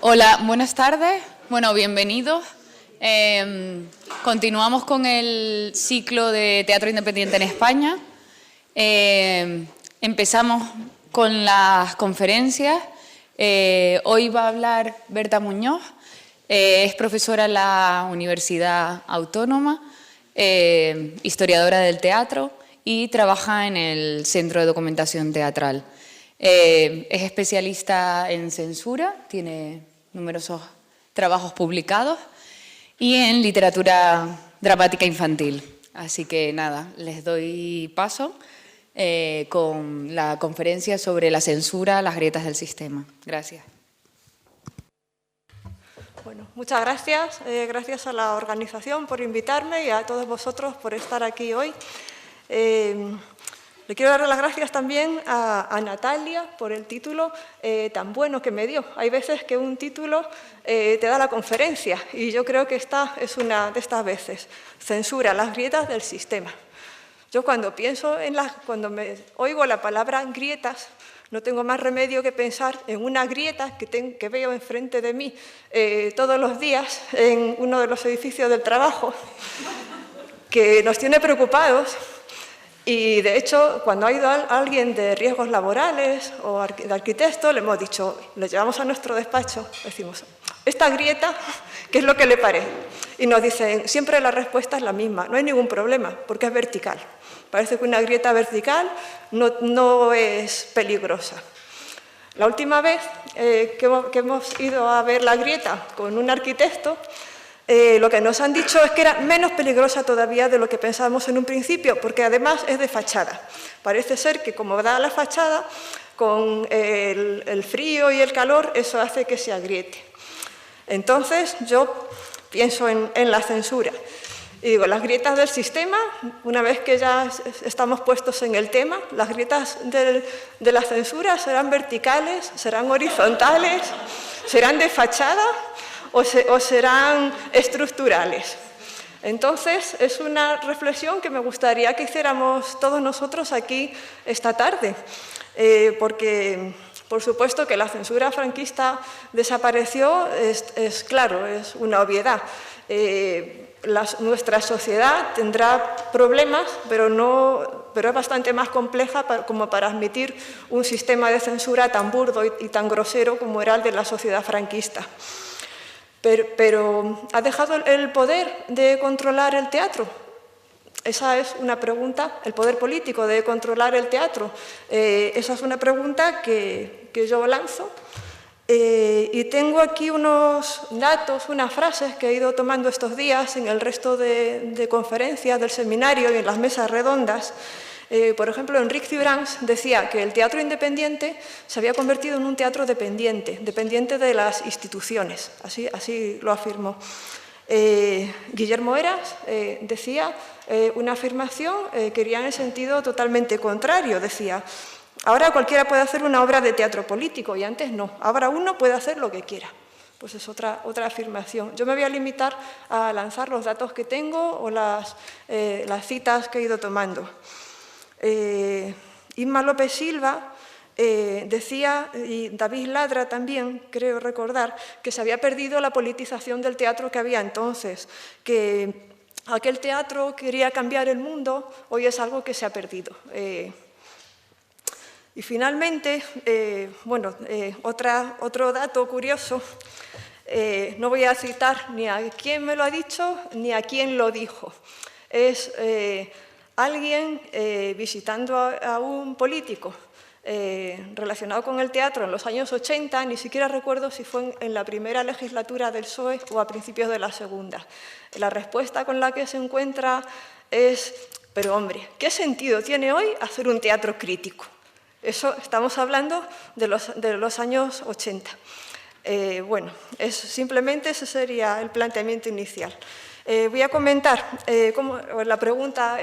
Hola, buenas tardes. Bueno, bienvenidos. Continuamos con el ciclo de Teatro Independiente en España. Empezamos con las conferencias. Hoy va a hablar Berta Muñoz. Es profesora en la Universidad Autónoma, historiadora del teatro y trabaja en el Centro de Documentación Teatral. Es especialista en censura, tiene numerosos trabajos publicados y en literatura dramática infantil. Así que nada, les doy paso con la conferencia sobre la censura, las grietas del sistema. Gracias. Bueno, muchas gracias. Gracias a la organización por invitarme y a todos vosotros por estar aquí hoy. Le quiero dar las gracias también a Natalia por el título tan bueno que me dio. Hay veces que un título te da la conferencia y yo creo que esta es una de estas veces. Censura, las grietas del sistema. Yo cuando cuando me oigo la palabra grietas, no tengo más remedio que pensar en una grieta que veo enfrente de mí todos los días en uno de los edificios del trabajo, que nos tiene preocupados. Y, de hecho, cuando ha ido alguien de riesgos laborales o de arquitecto, le hemos dicho, le llevamos a nuestro despacho, decimos, esta grieta, ¿qué es lo que le parece? Y nos dicen, siempre la respuesta es la misma, no hay ningún problema, porque es vertical. Parece que una grieta vertical no es peligrosa. La última vez que hemos ido a ver la grieta con un arquitecto, lo que nos han dicho es que era menos peligrosa todavía de lo que pensábamos en un principio, porque además es de fachada. Parece ser que como da la fachada, con el frío y el calor, eso hace que se agriete. Entonces, yo pienso en la censura. Y digo, las grietas del sistema, una vez que ya estamos puestos en el tema, las grietas de la censura serán verticales, serán horizontales, serán de fachada o serán estructurales. Entonces, es una reflexión que me gustaría que hiciéramos todos nosotros aquí esta tarde, porque, por supuesto, que la censura franquista desapareció, es claro, es una obviedad. Nuestra sociedad tendrá problemas, pero es bastante más compleja como para admitir un sistema de censura tan burdo y tan grosero como era el de la sociedad franquista. Pero ¿ha dejado el poder de controlar el teatro? Esa es una pregunta, el poder político de controlar el teatro. Esa es una pregunta que yo lanzo. Y tengo aquí unos datos, unas frases que he ido tomando estos días en el resto de conferencias del seminario y en las mesas redondas. Por ejemplo, Enric Ciurans decía que el teatro independiente se había convertido en un teatro dependiente de las instituciones, así lo afirmó. Guillermo Heras decía una afirmación que iría en el sentido totalmente contrario, decía, ahora cualquiera puede hacer una obra de teatro político y antes no, ahora uno puede hacer lo que quiera. Pues es otra afirmación. Yo me voy a limitar a lanzar los datos que tengo o las citas que he ido tomando. Inma López Silva decía, y David Ladra también, creo recordar, que se había perdido la politización del teatro que había entonces, que aquel teatro quería cambiar el mundo, hoy es algo que se ha perdido. Y finalmente, otro dato curioso, no voy a citar ni a quién me lo ha dicho ni a quién lo dijo, es alguien visitando a un político relacionado con el teatro en los años 80, ni siquiera recuerdo si fue en la primera legislatura del PSOE o a principios de la segunda. La respuesta con la que se encuentra es, pero hombre, ¿qué sentido tiene hoy hacer un teatro crítico? Eso estamos hablando de los años 80. Simplemente ese sería el planteamiento inicial. Voy a comentar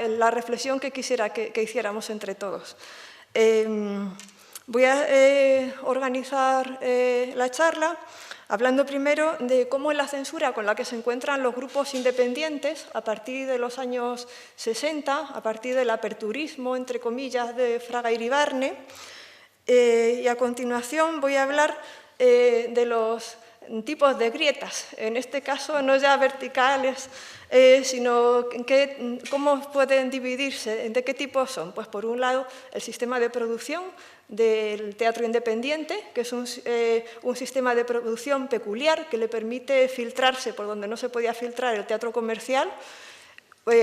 la reflexión que quisiera que hiciéramos entre todos. Voy a organizar la charla hablando primero de cómo la censura con la que se encuentran los grupos independientes a partir de los años 60, a partir del aperturismo, entre comillas, de Fraga Iribarne, y a continuación voy a hablar de los tipos de grietas, en este caso no ya verticales, sino cómo pueden dividirse, de qué tipo son. Pues por un lado el sistema de producción del teatro independiente, que es un sistema de producción peculiar que le permite filtrarse por donde no se podía filtrar el teatro comercial.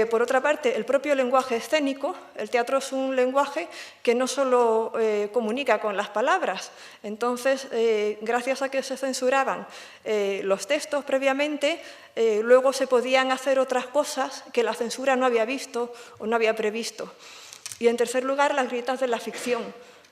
Por otra parte, el propio lenguaje escénico. El teatro es un lenguaje que no solo comunica con las palabras. Entonces, gracias a que se censuraban los textos previamente, luego se podían hacer otras cosas que la censura no había visto o no había previsto. Y en tercer lugar, las grietas de la ficción.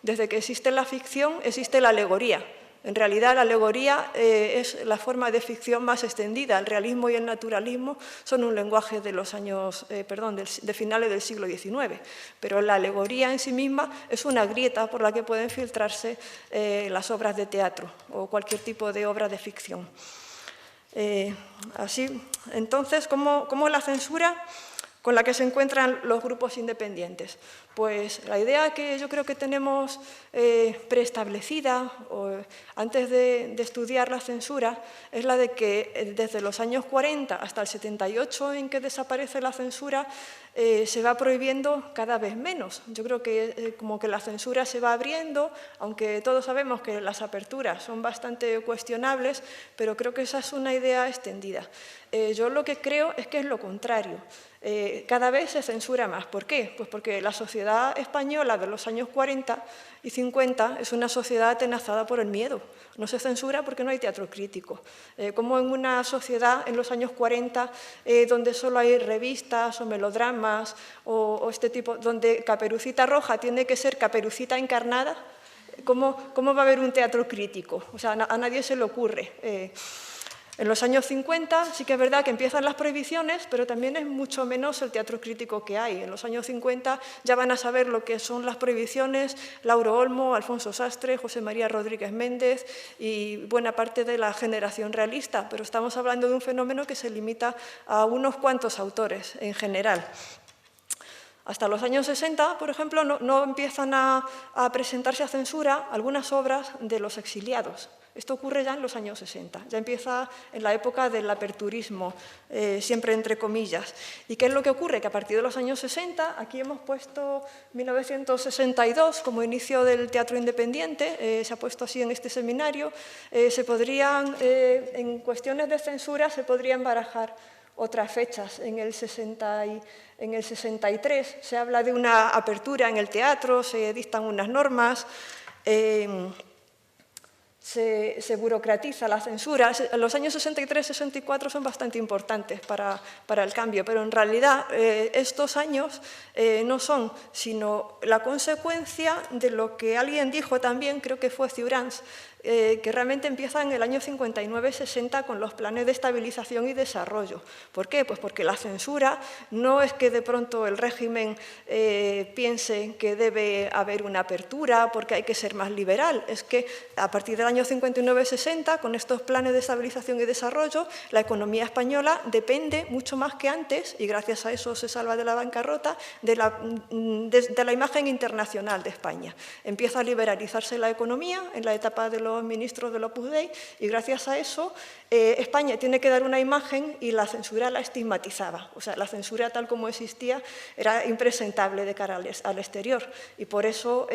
Desde que existe la ficción, existe la alegoría. En realidad, la alegoría es la forma de ficción más extendida. El realismo y el naturalismo son un lenguaje de los años, de finales del siglo XIX. Pero la alegoría en sí misma es una grieta por la que pueden filtrarse las obras de teatro o cualquier tipo de obra de ficción. Entonces, ¿cómo la censura con la que se encuentran los grupos independientes? Pues la idea que yo creo que tenemos preestablecida antes de estudiar la censura es la de que desde los años 40 hasta el 78, en que desaparece la censura, se va prohibiendo cada vez menos. Yo creo que como que la censura se va abriendo, aunque todos sabemos que las aperturas son bastante cuestionables, pero creo que esa es una idea extendida. Yo lo que creo es que es lo contrario. Cada vez se censura más. ¿Por qué? Pues porque la sociedad española de los años 40 y 50 es una sociedad atenazada por el miedo. No se censura porque no hay teatro crítico. Como en una sociedad en los años 40 donde solo hay revistas o melodramas o este tipo, donde Caperucita Roja tiene que ser Caperucita encarnada, ¿cómo va a haber un teatro crítico? O sea, a nadie se le ocurre. En los años 50 sí que es verdad que empiezan las prohibiciones, pero también es mucho menos el teatro crítico que hay. En los años 50 ya van a saber lo que son las prohibiciones Lauro Olmo, Alfonso Sastre, José María Rodríguez Méndez y buena parte de la generación realista, pero estamos hablando de un fenómeno que se limita a unos cuantos autores en general. Hasta los años 60, por ejemplo, no empiezan a presentarse a censura algunas obras de los exiliados. Esto ocurre ya en los años 60, ya empieza en la época del aperturismo, siempre entre comillas. ¿Y qué es lo que ocurre? Que a partir de los años 60, aquí hemos puesto 1962 como inicio del teatro independiente, se ha puesto así en este seminario, en cuestiones de censura se podrían barajar otras fechas. En el 63 se habla de una apertura en el teatro, se dictan unas normas, se burocratiza la censura. Los años 63-64 son bastante importantes para el cambio, pero en realidad estos años no son sino la consecuencia de lo que alguien dijo también, creo que fue Ciurans, que realmente empieza en el año 59-60 con los planes de estabilización y desarrollo. ¿Por qué? Pues porque la censura no es que de pronto el régimen piense que debe haber una apertura porque hay que ser más liberal, es que a partir del año 59-60, con estos planes de estabilización y desarrollo, la economía española depende mucho más que antes, y gracias a eso se salva de la bancarrota, de la imagen internacional de España. Empieza a liberalizarse la economía en la etapa de los ministros del Opus Dei, y gracias a eso España tiene que dar una imagen y la censura la estigmatizaba. O sea, la censura tal como existía era impresentable de cara al exterior, y por eso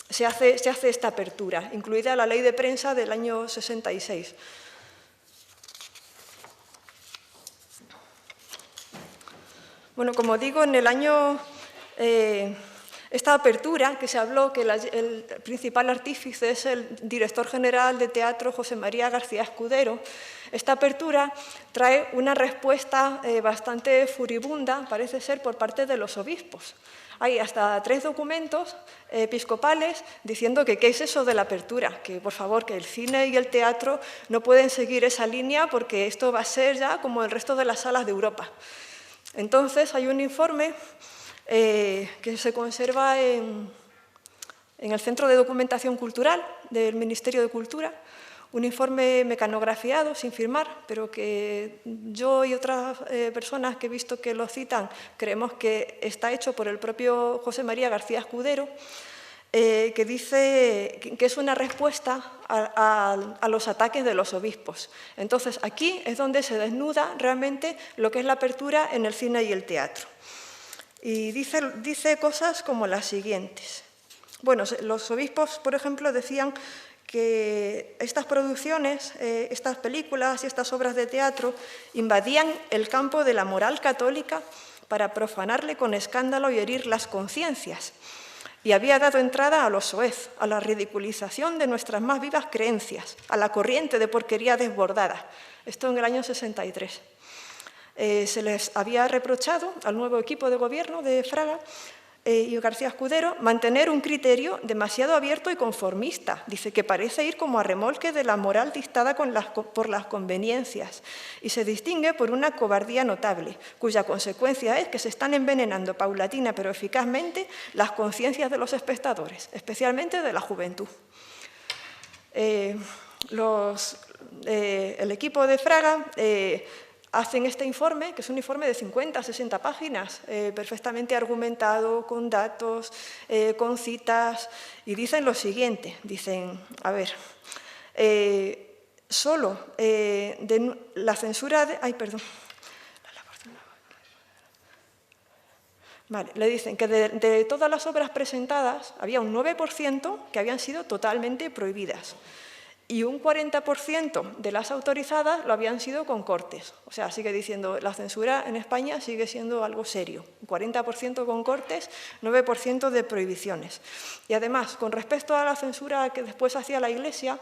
se hace esta apertura, incluida la ley de prensa del año 66. Bueno, como digo, en el año... esta apertura que se habló, que el principal artífice es el director general de teatro José María García Escudero, esta apertura trae una respuesta bastante furibunda, parece ser, por parte de los obispos. Hay hasta 3 documentos episcopales diciendo que qué es eso de la apertura, que por favor, que el cine y el teatro no pueden seguir esa línea porque esto va a ser ya como el resto de las salas de Europa. Entonces hay un informe que se conserva en el Centro de Documentación Cultural del Ministerio de Cultura, un informe mecanografiado, sin firmar, pero que yo y otras personas que he visto que lo citan creemos que está hecho por el propio José María García Escudero, que dice que es una respuesta a los ataques de los obispos. Entonces, aquí es donde se desnuda realmente lo que es la apertura en el cine y el teatro. Y dice cosas como las siguientes. Bueno, los obispos, por ejemplo, decían que estas producciones, estas películas y estas obras de teatro invadían el campo de la moral católica para profanarle con escándalo y herir las conciencias. Y había dado entrada a los soez, a la ridiculización de nuestras más vivas creencias, a la corriente de porquería desbordada. Esto en el año 63. Se les había reprochado al nuevo equipo de gobierno de Fraga y García Escudero mantener un criterio demasiado abierto y conformista. Dice que parece ir como a remolque de la moral dictada por las conveniencias y se distingue por una cobardía notable, cuya consecuencia es que se están envenenando paulatina pero eficazmente las conciencias de los espectadores, especialmente de la juventud. El equipo de Fraga hacen este informe, que es un informe de 50, 60 páginas, perfectamente argumentado, con datos, con citas, y dicen lo siguiente, dicen, a ver, solo de la censura de... Ay, perdón. Vale, le dicen que de todas las obras presentadas había un 9% que habían sido totalmente prohibidas. Y un 40% de las autorizadas lo habían sido con cortes. O sea, sigue diciendo, la censura en España sigue siendo algo serio. Un 40% con cortes, 9% de prohibiciones. Y además, con respecto a la censura que después hacía la Iglesia,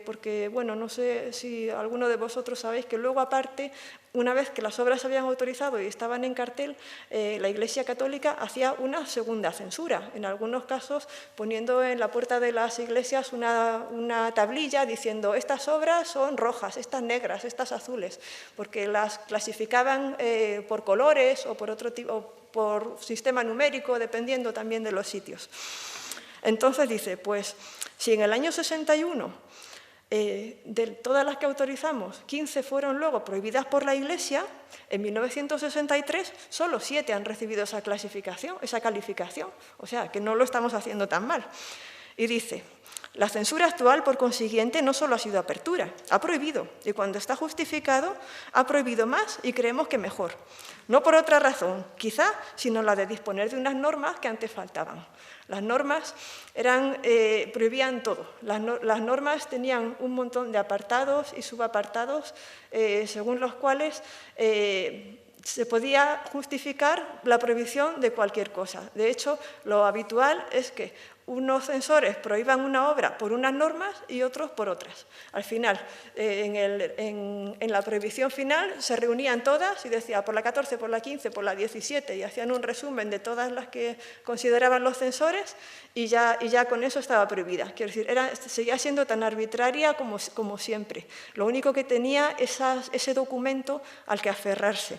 porque, bueno, no sé si alguno de vosotros sabéis que luego, aparte, una vez que las obras se habían autorizado y estaban en cartel, la Iglesia Católica hacía una segunda censura, en algunos casos poniendo en la puerta de las iglesias una tablilla diciendo estas obras son rojas, estas negras, estas azules, porque las clasificaban por colores o por otro tipo, por sistema numérico, dependiendo también de los sitios. Entonces dice, pues si en el año 61 de todas las que autorizamos, 15 fueron luego prohibidas por la Iglesia, en 1963 solo 7 han recibido esa calificación, o sea, que no lo estamos haciendo tan mal. Y dice, la censura actual, por consiguiente, no solo ha sido apertura, ha prohibido, y cuando está justificado, ha prohibido más y creemos que mejor. No por otra razón, quizá, sino la de disponer de unas normas que antes faltaban. Las normas prohibían todo. Las normas tenían un montón de apartados y subapartados según los cuales se podía justificar la prohibición de cualquier cosa. De hecho, lo habitual es que unos censores prohíban una obra por unas normas y otros por otras. Al final, en la prohibición final, se reunían todas y decía por la 14, por la 15, por la 17 y hacían un resumen de todas las que consideraban los censores y ya con eso estaba prohibida. Quiero decir, seguía siendo tan arbitraria como siempre. Lo único que tenía ese documento al que aferrarse.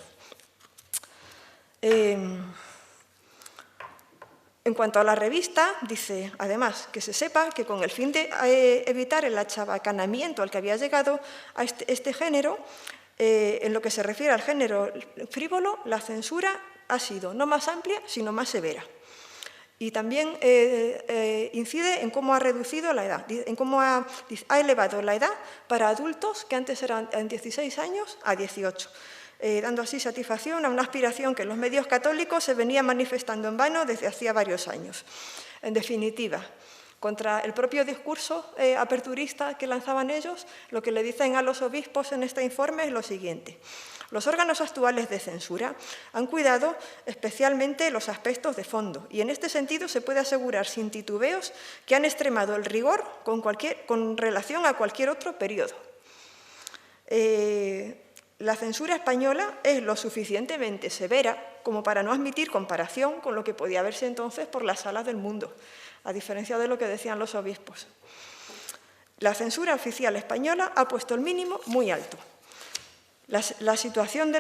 En cuanto a la revista, dice, además, que se sepa que con el fin de evitar el achabacanamiento al que había llegado a este género, en lo que se refiere al género frívolo, la censura ha sido no más amplia, sino más severa. Y también incide en cómo ha reducido la edad, en cómo ha elevado la edad para adultos que antes eran en 16 años a 18. Dando así satisfacción a una aspiración que en los medios católicos se venía manifestando en vano desde hacía varios años. En definitiva, contra el propio discurso aperturista que lanzaban ellos, lo que le dicen a los obispos en este informe es lo siguiente. Los órganos actuales de censura han cuidado especialmente los aspectos de fondo y en este sentido se puede asegurar sin titubeos que han extremado el rigor con relación a cualquier otro periodo. La censura española es lo suficientemente severa como para no admitir comparación con lo que podía verse entonces por las salas del mundo, a diferencia de lo que decían los obispos. La censura oficial española ha puesto el mínimo muy alto. La situación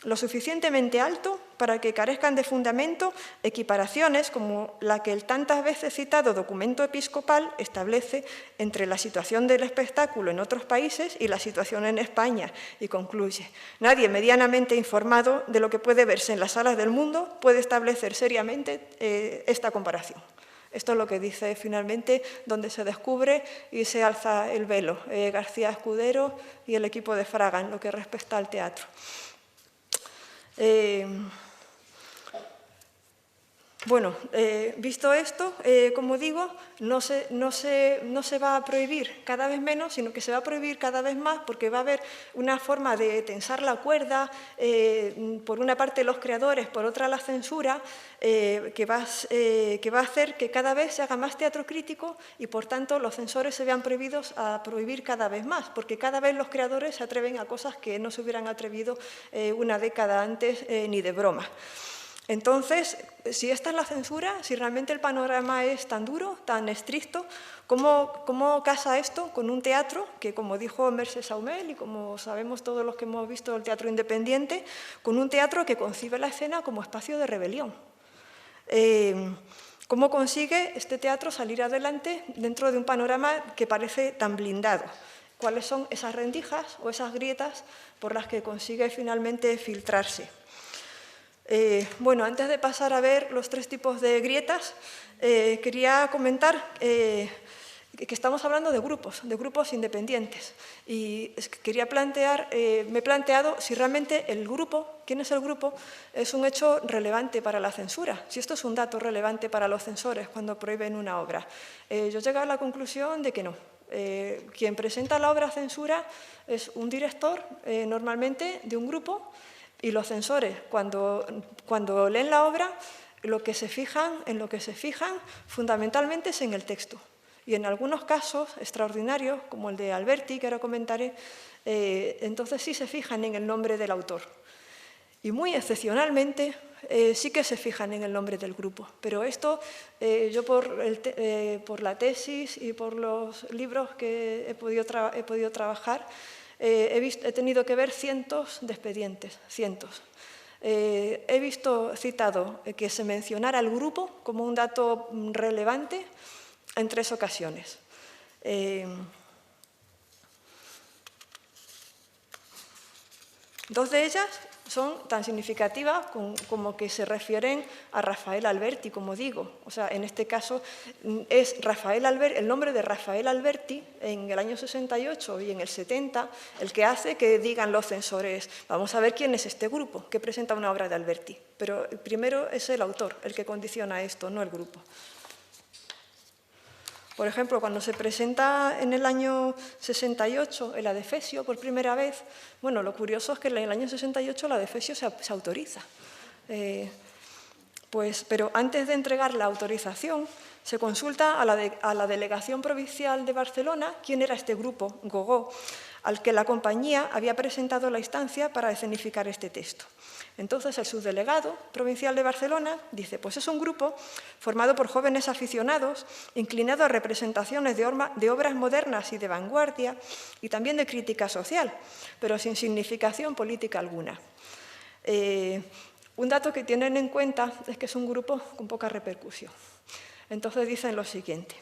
lo suficientemente alto para que carezcan de fundamento equiparaciones como la que el tantas veces citado documento episcopal establece entre la situación del espectáculo en otros países y la situación en España, y concluye: nadie medianamente informado de lo que puede verse en las salas del mundo puede establecer seriamente esta comparación. Esto es lo que dice finalmente, donde se descubre y se alza el velo García Escudero y el equipo de Fraga en lo que respecta al teatro. Bueno, visto esto, como digo, no se va a prohibir cada vez menos, sino que se va a prohibir cada vez más, porque va a haber una forma de tensar la cuerda, por una parte los creadores, por otra la censura, que va a hacer que cada vez se haga más teatro crítico y, por tanto, los censores se vean prohibidos a prohibir cada vez más, porque cada vez los creadores se atreven a cosas que no se hubieran atrevido una década antes ni de broma. Entonces, si esta es la censura, si realmente el panorama es tan duro, tan estricto, ¿cómo casa esto con un teatro que, como dijo Mercè Saumell y como sabemos todos los que hemos visto el teatro independiente, con un teatro que concibe la escena como espacio de rebelión? ¿Cómo consigue este teatro salir adelante dentro de un panorama que parece tan blindado? ¿Cuáles son esas rendijas o esas grietas por las que consigue finalmente filtrarse? Bueno, antes de pasar a ver los tres tipos de grietas, quería comentar que estamos hablando de grupos independientes. Y quería me he planteado si realmente el grupo, ¿quién es el grupo?, es un hecho relevante para la censura, si esto es un dato relevante para los censores cuando prohíben una obra. Yo llegué a la conclusión de que no. Quien presenta la obra a censura es un director, normalmente, de un grupo. Y los censores, cuando leen la obra, en lo que se fijan fundamentalmente es en el texto. Y en algunos casos extraordinarios, como el de Alberti, que ahora comentaré, entonces sí se fijan en el nombre del autor. Y muy excepcionalmente sí que se fijan en el nombre del grupo. Pero esto, yo por la tesis y por los libros que he podido trabajar, he tenido que ver cientos de expedientes, cientos. He visto citado que se mencionara el grupo como un dato relevante en 3 ocasiones. Dos de ellas son tan significativas como que se refieren a Rafael Alberti, como digo. O sea, en este caso es el nombre de Rafael Alberti en el año 68 y en el 70 el que hace que digan los censores: vamos a ver quién es este grupo que presenta una obra de Alberti. Pero primero es el autor el que condiciona esto, no el grupo. Por ejemplo, cuando se presenta en el año 68 el adefesio por primera vez, bueno, lo curioso es que en el año 68 el adefesio se autoriza. Pero antes de entregar la autorización, se consulta a la Delegación Provincial de Barcelona quién era este grupo, Gogó, al que la compañía había presentado la instancia para escenificar este texto. Entonces, el subdelegado provincial de Barcelona dice: pues es un grupo formado por jóvenes aficionados, inclinado a representaciones de obras modernas y de vanguardia, y también de crítica social, pero sin significación política alguna. Un dato que tienen en cuenta es que es un grupo con poca repercusión. Entonces dicen lo siguiente: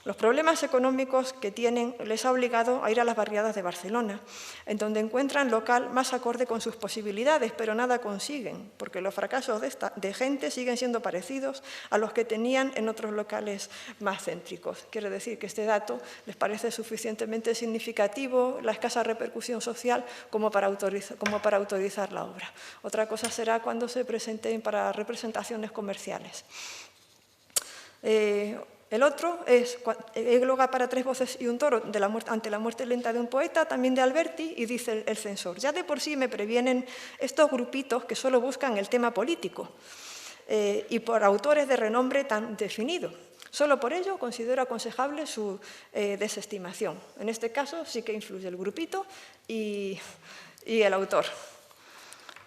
los problemas económicos que tienen les ha obligado a ir a las barriadas de Barcelona, en donde encuentran local más acorde con sus posibilidades, pero nada consiguen, porque los fracasos de gente siguen siendo parecidos a los que tenían en otros locales más céntricos. Quiere decir que este dato les parece suficientemente significativo, la escasa repercusión social, como para autorizar la obra. Otra cosa será cuando se presenten para representaciones comerciales. El otro es Égloga para 3 voces y un toro ante la muerte lenta de un poeta, también de Alberti, y dice el censor: ya de por sí me previenen estos grupitos que solo buscan el tema político y por autores de renombre tan definido. Solo por ello considero aconsejable su desestimación. En este caso sí que influye el grupito y el autor.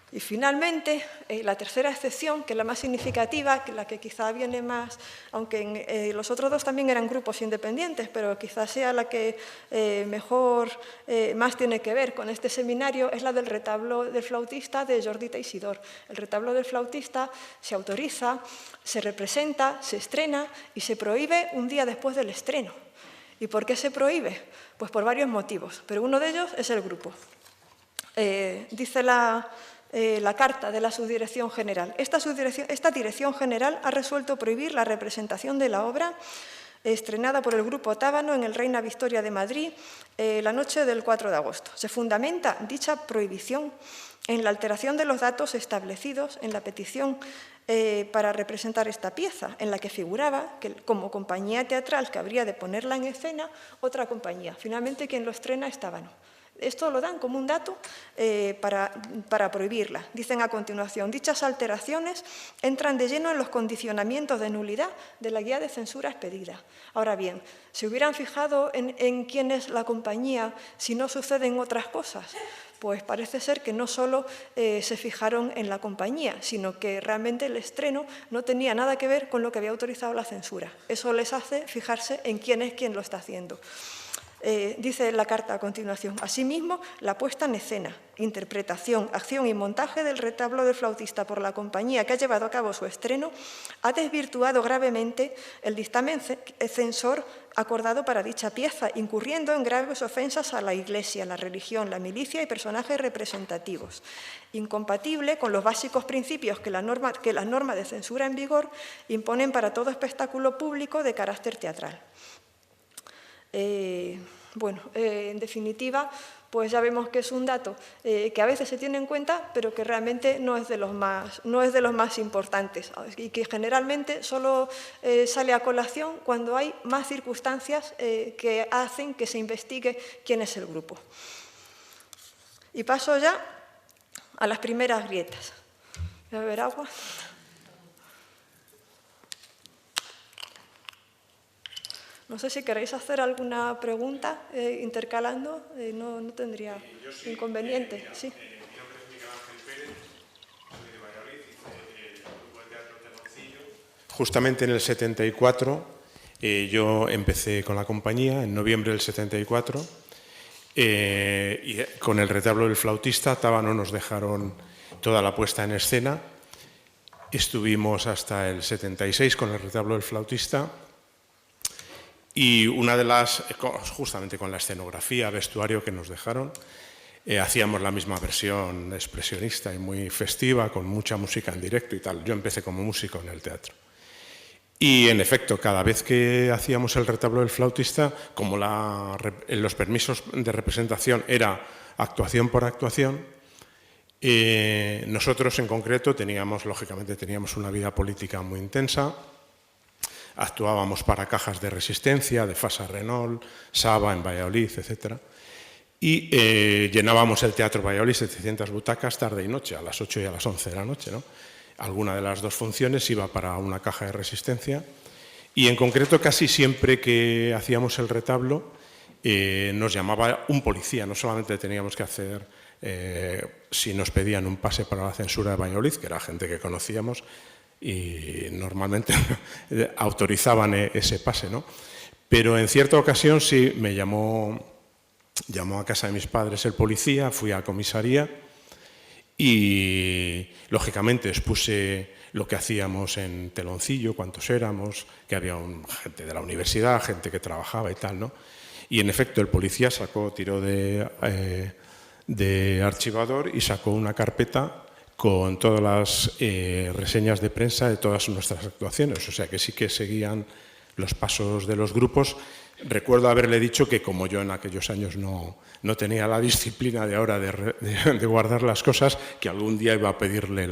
Y finalmente, la tercera excepción, que es la más significativa, la que quizá viene más, aunque los otros dos también eran grupos independientes, pero quizás sea la que más tiene que ver con este seminario, es la del retablo del flautista de Jordi Teixidor. El retablo del flautista se autoriza, se representa, se estrena y se prohíbe un día después del estreno. ¿Y por qué se prohíbe? Pues por varios motivos, pero uno de ellos es el grupo. Dice la carta de la Subdirección General. Esta Dirección General ha resuelto prohibir la representación de la obra estrenada por el Grupo Tábano en el Reina Victoria de Madrid la noche del 4 de agosto. Se fundamenta dicha prohibición en la alteración de los datos establecidos en la petición para representar esta pieza, en la que figuraba que como compañía teatral que habría de ponerla en escena otra compañía. Finalmente, quien lo estrena es Tábano. Esto lo dan como un dato para prohibirla. Dicen a continuación, dichas alteraciones entran de lleno en los condicionamientos de nulidad de la guía de censura expedida. Ahora bien, ¿se hubieran fijado en quién es la compañía si no suceden otras cosas? Pues parece ser que no solo se fijaron en la compañía, sino que realmente el estreno no tenía nada que ver con lo que había autorizado la censura. Eso les hace fijarse en quién es quien lo está haciendo. Dice la carta a continuación, asimismo, la puesta en escena, interpretación, acción y montaje del retablo del flautista por la compañía que ha llevado a cabo su estreno ha desvirtuado gravemente el dictamen censor acordado para dicha pieza, incurriendo en graves ofensas a la Iglesia, la religión, la milicia y personajes representativos, incompatible con los básicos principios que las normas de censura en vigor imponen para todo espectáculo público de carácter teatral. En definitiva, pues ya vemos que es un dato que a veces se tiene en cuenta, pero que realmente no es de los más importantes y que generalmente solo sale a colación cuando hay más circunstancias que hacen que se investigue quién es el grupo. Y paso ya a las primeras grietas. Voy a beber agua. No sé si queréis hacer alguna pregunta intercalando, no tendría inconveniente. Sí. Mi nombre es Miguel Ángel Pérez, soy de Valladolid, hice el grupo de teatro Teloncillo. Justamente en el 74 yo empecé con la compañía, en noviembre del 74, y con el retablo del flautista. Tábano nos dejaron toda la puesta en escena. Estuvimos hasta el 76 con el retablo del flautista. Y una de las, justamente con la escenografía, vestuario que nos dejaron, hacíamos la misma versión expresionista y muy festiva, con mucha música en directo y tal. Yo empecé como músico en el teatro. Y en efecto, cada vez que hacíamos el retablo del flautista, como los permisos de representación era actuación por actuación, nosotros en concreto lógicamente teníamos una vida política muy intensa. Actuábamos para cajas de resistencia, de Fasa Renault, Saba en Valladolid, etc. Y llenábamos el Teatro Valladolid, 700 butacas, tarde y noche, a las 8 y a las 11 de la noche, ¿no? Alguna de las dos funciones iba para una caja de resistencia. Y en concreto, casi siempre que hacíamos el retablo, nos llamaba un policía. No solamente teníamos que hacer, si nos pedían un pase para la censura de Valladolid, que era gente que conocíamos, y normalmente autorizaban ese pase, ¿no? Pero en cierta ocasión sí me llamó a casa de mis padres el policía, fui a comisaría y lógicamente expuse lo que hacíamos en Teloncillo, cuántos éramos, que había gente de la universidad, gente que trabajaba y tal, ¿no? Y en efecto el policía tiró de archivador y sacó una carpeta con todas las reseñas de prensa de todas nuestras actuaciones. O sea que sí que seguían los pasos de los grupos. Recuerdo haberle dicho que como yo en aquellos años no tenía la disciplina de ahora de guardar las cosas, que algún día iba a pedirle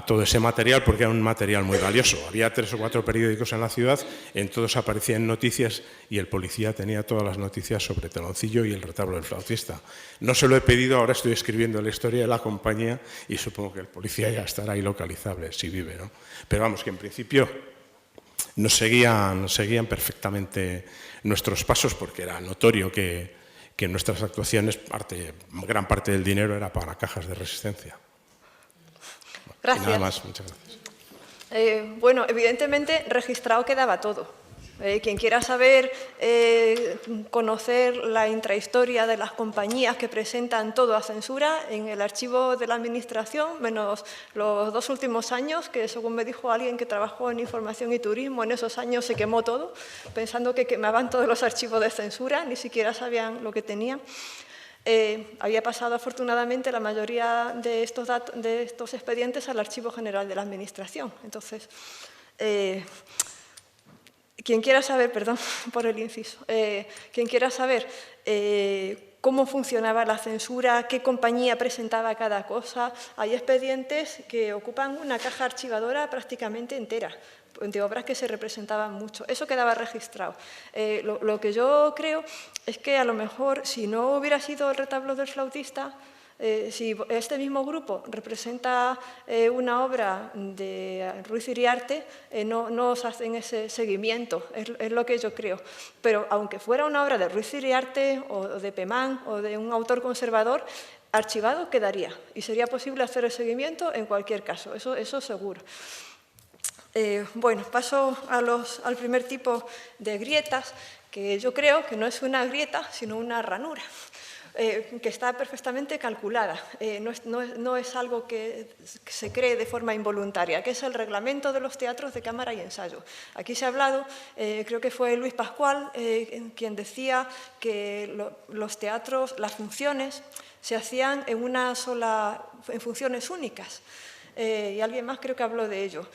todo ese material, porque era un material muy valioso. Había 3 o 4 periódicos en la ciudad, en todos aparecían noticias y el policía tenía todas las noticias sobre Teloncillo y el retablo del flautista. No se lo he pedido, ahora estoy escribiendo la historia de la compañía y supongo que el policía ya estará ahí localizable, si vive, ¿no? Pero vamos, que en principio nos seguían perfectamente nuestros pasos, porque era notorio que que en nuestras actuaciones gran parte del dinero era para cajas de resistencia. Gracias. Y nada más, muchas gracias. Bueno, evidentemente registrado quedaba todo. Quien quiera saber, conocer la intrahistoria de las compañías que presentan todo a censura, en el archivo de la Administración, menos los 2 últimos años, que según me dijo alguien que trabajó en Información y Turismo, en esos años se quemó todo, pensando que quemaban todos los archivos de censura, ni siquiera sabían lo que tenían. Había pasado afortunadamente la mayoría de estos expedientes al Archivo General de la Administración. Entonces, quien quiera saber, perdón por el inciso, quien quiera saber cómo funcionaba la censura, qué compañía presentaba cada cosa, hay expedientes que ocupan una caja archivadora prácticamente entera, de obras que se representaban mucho. Eso quedaba registrado. Lo que yo creo es que a lo mejor, si no hubiera sido el retablo del flautista, si este mismo grupo representa una obra de Ruiz Iriarte, no os hacen ese seguimiento, es lo que yo creo. Pero aunque fuera una obra de Ruiz Iriarte o de Pemán o de un autor conservador, archivado quedaría y sería posible hacer el seguimiento en cualquier caso, eso seguro. Bueno, paso al primer tipo de grietas, que yo creo que no es una grieta, sino una ranura. Que está perfectamente calculada, no es algo que se cree de forma involuntaria, que es el reglamento de los teatros de cámara y ensayo. Aquí se ha hablado, creo que fue Luis Pascual, quien decía que los teatros, las funciones, se hacían en funciones únicas. Y alguien más creo que habló de ello.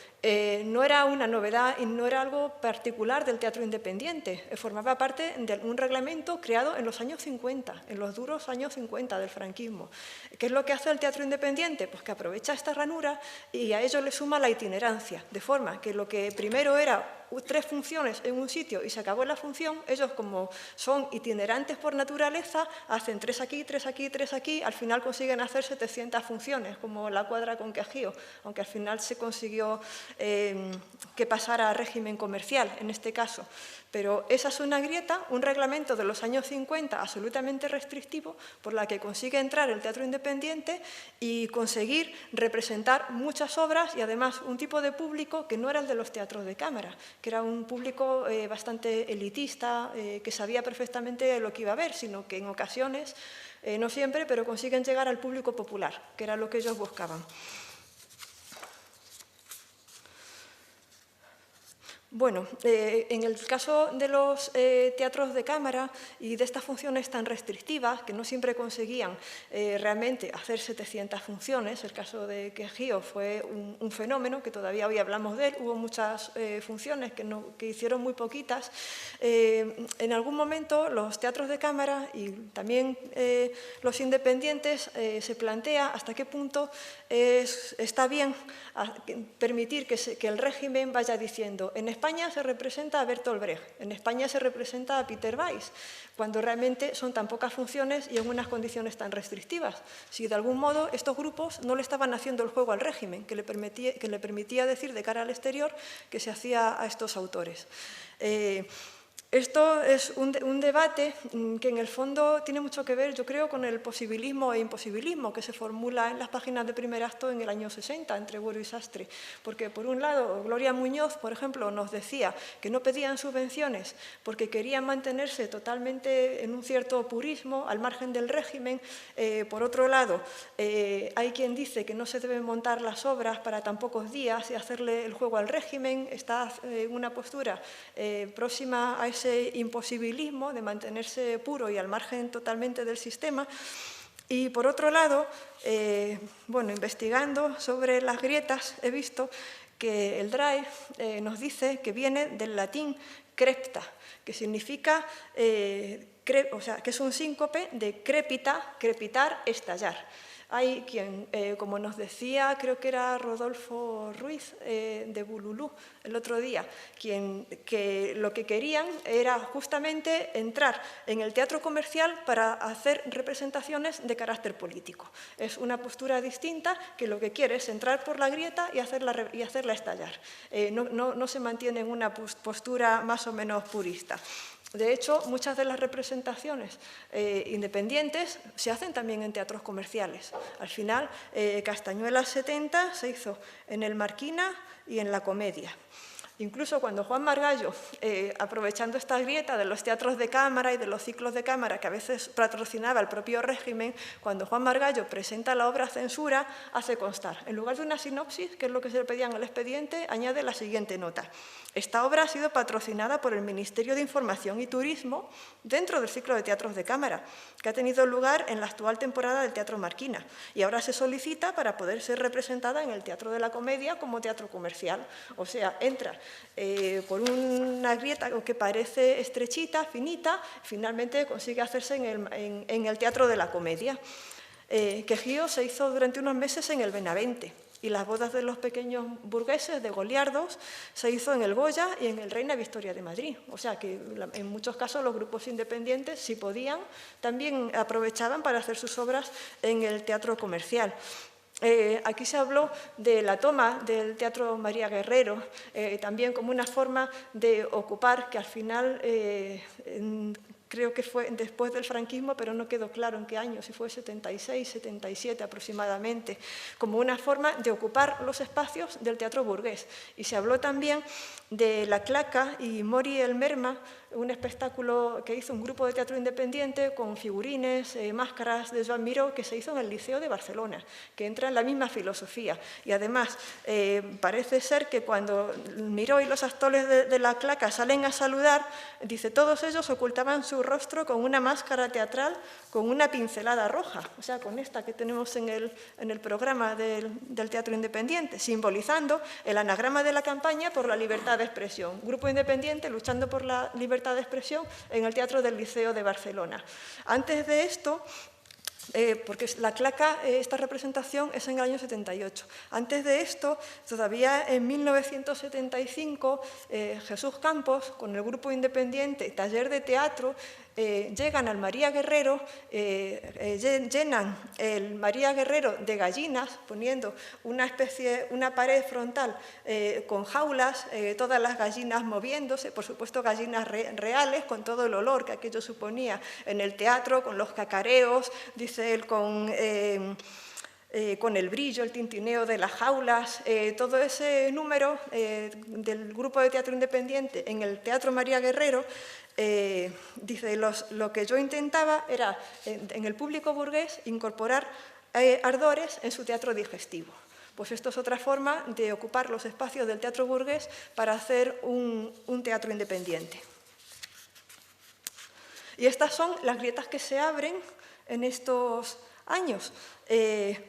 No era una novedad y no era algo particular del teatro independiente, formaba parte de un reglamento creado en los años 50, en los duros años 50 del franquismo. ¿Qué es lo que hace el teatro independiente? Pues que aprovecha esta ranura y a ello le suma la itinerancia, de forma que lo que primero era 3 funciones en un sitio y se acabó la función, ellos como son itinerantes por naturaleza, hacen 3 aquí, 3 aquí, 3 aquí, al final consiguen hacer 700 funciones, como la cuadra con Quejío, aunque al final se consiguió que pasara a régimen comercial, en este caso. Pero esa es una grieta, un reglamento de los años 50 absolutamente restrictivo, por la que consigue entrar el teatro independiente y conseguir representar muchas obras y además un tipo de público que no era el de los teatros de cámara, que era un público bastante elitista, que sabía perfectamente lo que iba a ver, sino que en ocasiones, no siempre, pero consiguen llegar al público popular, que era lo que ellos buscaban. Bueno, en el caso de los teatros de cámara y de estas funciones tan restrictivas, que no siempre conseguían realmente hacer 700 funciones, el caso de Quejío fue un fenómeno, que todavía hoy hablamos de él, hubo muchas funciones que hicieron muy poquitas. En algún momento los teatros de cámara y también los independientes se plantea hasta qué punto está bien permitir que el régimen vaya diciendo en España se representa a Bertolt Brecht, en España se representa a Peter Weiss, cuando realmente son tan pocas funciones y en unas condiciones tan restrictivas. Si de algún modo estos grupos no le estaban haciendo el juego al régimen, que le permitía decir de cara al exterior que se hacía a estos autores. Esto es un debate que en el fondo tiene mucho que ver, yo creo, con el posibilismo e imposibilismo que se formula en las páginas de primer acto en el año 60 entre Buero y Sastre. Porque, por un lado, Gloria Muñoz, por ejemplo, nos decía que no pedían subvenciones porque querían mantenerse totalmente en un cierto purismo al margen del régimen. Por otro lado, hay quien dice que no se deben montar las obras para tan pocos días y hacerle el juego al régimen. Está en una postura próxima a ese imposibilismo de mantenerse puro y al margen totalmente del sistema. Y por otro lado, bueno, investigando sobre las grietas, he visto que el DRAE nos dice que viene del latín crepta, que significa, o sea, que es un síncope de crepita, crepitar, estallar. Hay quien, como nos decía, creo que era Rodolfo Ruiz de Bululú el otro día, que lo que querían era justamente entrar en el teatro comercial para hacer representaciones de carácter político. Es una postura distinta que lo que quiere es entrar por la grieta y hacerla estallar. No se mantiene en una postura más o menos purista. De hecho, muchas de las representaciones independientes se hacen también en teatros comerciales. Al final, Castañuelas 70 se hizo en el Marquina y en la Comedia. Incluso cuando Juan Margallo, aprovechando esta grieta de los teatros de cámara y de los ciclos de cámara que a veces patrocinaba el propio régimen, cuando Juan Margallo presenta la obra Censura, hace constar, en lugar de una sinopsis, que es lo que se le pedía en el expediente, añade la siguiente nota. Esta obra ha sido patrocinada por el Ministerio de Información y Turismo dentro del ciclo de teatros de cámara, que ha tenido lugar en la actual temporada del Teatro Marquina, y ahora se solicita para poder ser representada en el Teatro de la Comedia como teatro comercial. O sea, entra por una grieta que parece estrechita, finita, finalmente consigue hacerse en el Teatro de la Comedia. Quejío se hizo durante unos meses en el Benavente, y las bodas de los pequeños burgueses de Goliardos se hizo en el Goya y en el Reina Victoria de Madrid. O sea que en muchos casos los grupos independientes, si podían, también aprovechaban para hacer sus obras en el teatro comercial. Aquí se habló de la toma del Teatro María Guerrero, también como una forma de ocupar, que al final creo que fue después del franquismo, pero no quedó claro en qué año, si fue 76, 77 aproximadamente, como una forma de ocupar los espacios del teatro burgués. Y se habló también de La Claca y Mori el Merma, un espectáculo que hizo un grupo de teatro independiente con figurines, máscaras de Joan Miró, que se hizo en el Liceo de Barcelona, que entra en la misma filosofía. Y además, parece ser que cuando Miró y los actores de La Claca salen a saludar, dice, todos ellos ocultaban su rostro con una máscara teatral con una pincelada roja, o sea, con esta que tenemos en el programa del Teatro Independiente, simbolizando el anagrama de la campaña por la libertad de expresión. Grupo independiente luchando por la libertad de expresión en el Teatro del Liceo de Barcelona. Antes de esto, porque La Claca, esta representación es en el año 78. Antes de esto, todavía en 1975, Jesús Campos, con el grupo independiente Taller de Teatro, llegan al María Guerrero, llenan el María Guerrero de gallinas, poniendo una pared frontal con jaulas, todas las gallinas moviéndose, por supuesto gallinas reales, con todo el olor que aquello suponía en el teatro, con los cacareos, dice él, con el brillo, el tintineo de las jaulas, todo ese número del grupo de teatro independiente en el Teatro María Guerrero. Dice, lo que yo intentaba era, en el público burgués, incorporar ardores en su teatro digestivo. Pues esto es otra forma de ocupar los espacios del teatro burgués para hacer un teatro independiente. Y estas son las grietas que se abren en estos años,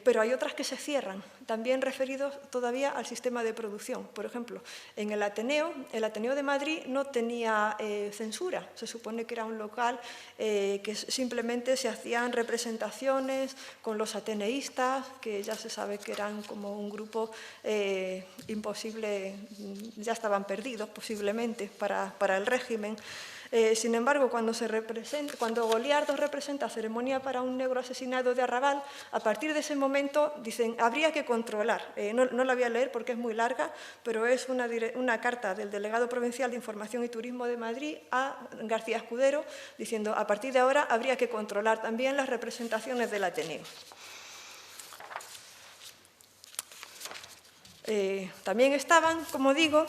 pero hay otras que se cierran, también referidos todavía al sistema de producción. Por ejemplo, en el Ateneo de Madrid no tenía censura, se supone que era un local que simplemente se hacían representaciones con los ateneístas, que ya se sabe que eran como un grupo imposible, ya estaban perdidos posiblemente para el régimen. Sin embargo, cuando Goliardos representa Ceremonia para un negro asesinado de Arrabal, a partir de ese momento dicen, habría que controlar. No la voy a leer porque es muy larga, pero es una carta del delegado provincial de Información y Turismo de Madrid a García Escudero, diciendo, a partir de ahora habría que controlar también las representaciones del Ateneo. También estaban, como digo,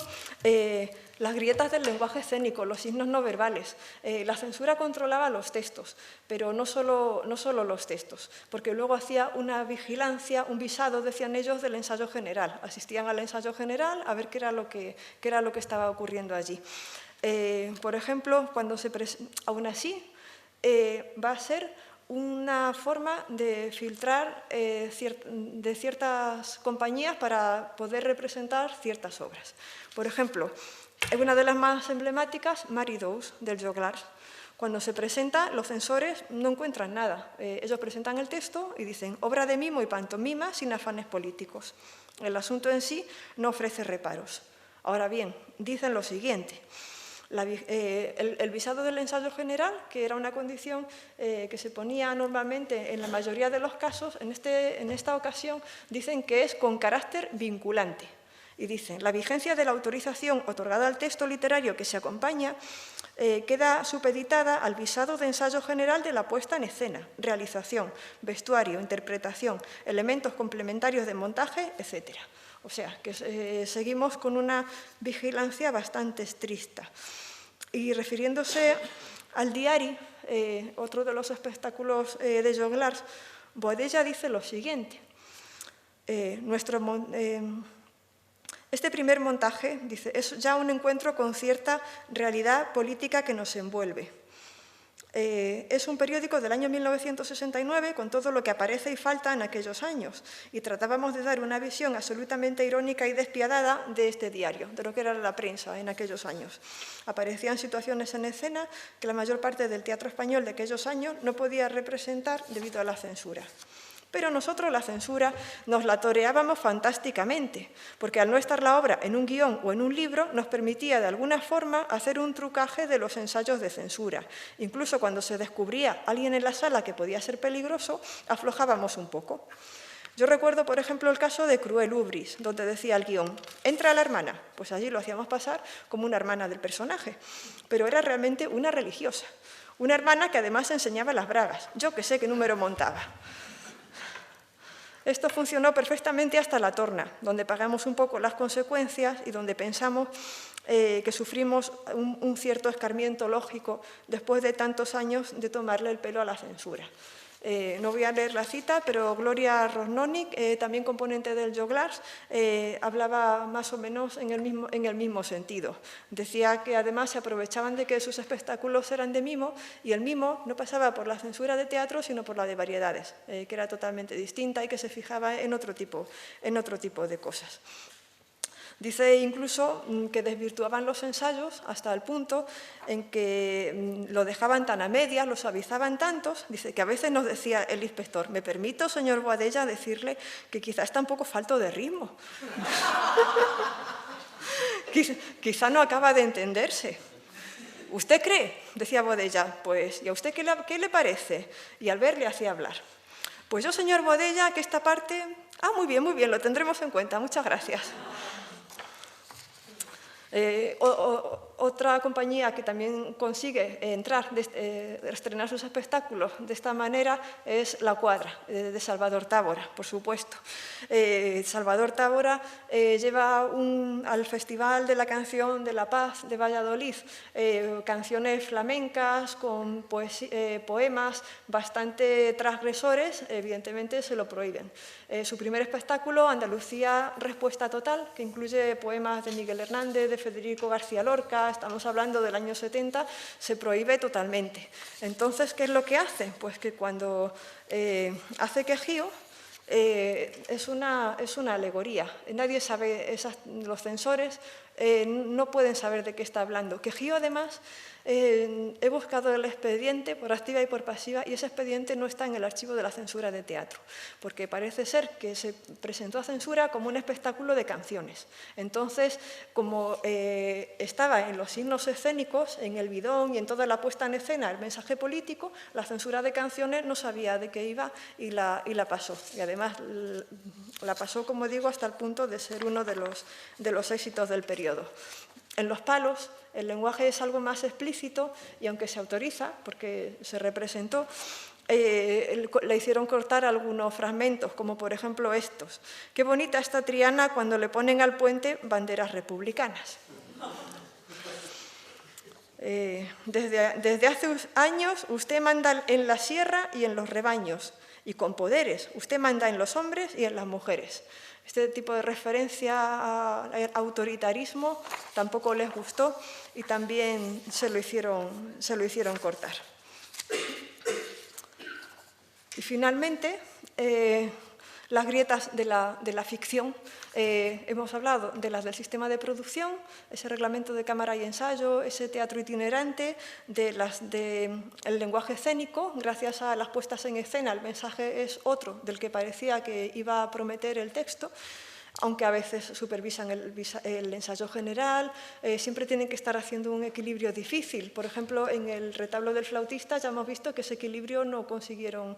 las grietas del lenguaje escénico, los signos no verbales. La censura controlaba los textos, pero no solo los textos, porque luego hacía una vigilancia, un visado, decían ellos, del ensayo general. Asistían al ensayo general a ver qué era lo que estaba ocurriendo allí. Por ejemplo, aún así, va a ser una forma de filtrar de ciertas compañías para poder representar ciertas obras. Por ejemplo, una de las más emblemáticas, Maridous, del Joglars. Cuando se presenta, los censores no encuentran nada. Ellos presentan el texto y dicen, obra de mimo y pantomima sin afanes políticos. El asunto en sí no ofrece reparos. Ahora bien, dicen lo siguiente. El visado del ensayo general, que era una condición que se ponía normalmente en la mayoría de los casos, en esta ocasión dicen que es con carácter vinculante. Y dicen, la vigencia de la autorización otorgada al texto literario que se acompaña queda supeditada al visado de ensayo general de la puesta en escena, realización, vestuario, interpretación, elementos complementarios de montaje, etc. O sea, que seguimos con una vigilancia bastante estricta. Y refiriéndose al diari, otro de los espectáculos de Joglars, Boadella dice lo siguiente. Este primer montaje, dice, es ya un encuentro con cierta realidad política que nos envuelve. Es un periódico del año 1969 con todo lo que aparece y falta en aquellos años, y tratábamos de dar una visión absolutamente irónica y despiadada de este diario, de lo que era la prensa en aquellos años. Aparecían situaciones en escena que la mayor parte del teatro español de aquellos años no podía representar debido a la censura. Pero nosotros la censura nos la toreábamos fantásticamente, porque al no estar la obra en un guión o en un libro, nos permitía de alguna forma hacer un trucaje de los ensayos de censura. Incluso cuando se descubría alguien en la sala que podía ser peligroso, aflojábamos un poco. Yo recuerdo, por ejemplo, el caso de Cruel Ubris, donde decía el guión, entra la hermana. Pues allí lo hacíamos pasar como una hermana del personaje, pero era realmente una religiosa. Una hermana que además enseñaba las bragas. Yo que sé qué número montaba. Esto funcionó perfectamente hasta La Torna, donde pagamos un poco las consecuencias y donde pensamos que sufrimos un cierto escarmiento lógico después de tantos años de tomarle el pelo a la censura. No voy a leer la cita, pero Gloria Rosnonic, también componente del Joglars, hablaba más o menos en el mismo sentido. Decía que además se aprovechaban de que sus espectáculos eran de mimo y el mimo no pasaba por la censura de teatro, sino por la de variedades, que era totalmente distinta y que se fijaba en otro tipo de cosas. Dice incluso que desvirtuaban los ensayos hasta el punto en que lo dejaban tan a medias, lo suavizaban tantos, dice que a veces nos decía el inspector, ¿me permito, señor Boadella, decirle que quizá está un poco falto de ritmo? Quizá no acaba de entenderse. ¿Usted cree? Decía Boadella. Pues, ¿y a usted qué le parece? Y Albert le hacía hablar. Pues yo, señor Boadella, que esta parte... Ah, muy bien, lo tendremos en cuenta, muchas gracias. Otra compañía que también consigue estrenar sus espectáculos de esta manera es La Cuadra, de Salvador Távora, por supuesto. Salvador Távora lleva al Festival de la Canción de la Paz de Valladolid canciones flamencas con poemas bastante transgresores, evidentemente se lo prohíben. Su primer espectáculo, Andalucía Respuesta Total, que incluye poemas de Miguel Hernández, de Federico García Lorca, estamos hablando del año 70, se prohíbe totalmente. Entonces, ¿qué es lo que hace? Pues que cuando hace Quejío, es una alegoría. Nadie sabe, los censores no pueden saber de qué está hablando. Quejío, además, he buscado el expediente por activa y por pasiva y ese expediente no está en el archivo de la censura de teatro, porque parece ser que se presentó a censura como un espectáculo de canciones. Entonces, como estaba en los signos escénicos, en el bidón y en toda la puesta en escena el mensaje político, la censura de canciones no sabía de qué iba y la pasó. Y además la pasó, como digo, hasta el punto de ser uno de los éxitos del periodo. En Los Palos el lenguaje es algo más explícito y aunque se autoriza, porque se representó, le hicieron cortar algunos fragmentos, como por ejemplo estos. Qué bonita está Triana cuando le ponen al puente banderas republicanas. Desde hace años usted manda en la sierra y en los rebaños, y con poderes. Usted manda en los hombres y en las mujeres. Este tipo de referencia al autoritarismo tampoco les gustó y también se lo hicieron cortar. Y finalmente, las grietas de la ficción. Hemos hablado de las del sistema de producción, ese reglamento de cámara y ensayo, ese teatro itinerante, de las del lenguaje escénico. Gracias a las puestas en escena, el mensaje es otro del que parecía que iba a prometer el texto, aunque a veces supervisan el ensayo general, siempre tienen que estar haciendo un equilibrio difícil. Por ejemplo, en el retablo del flautista ya hemos visto que ese equilibrio no consiguieron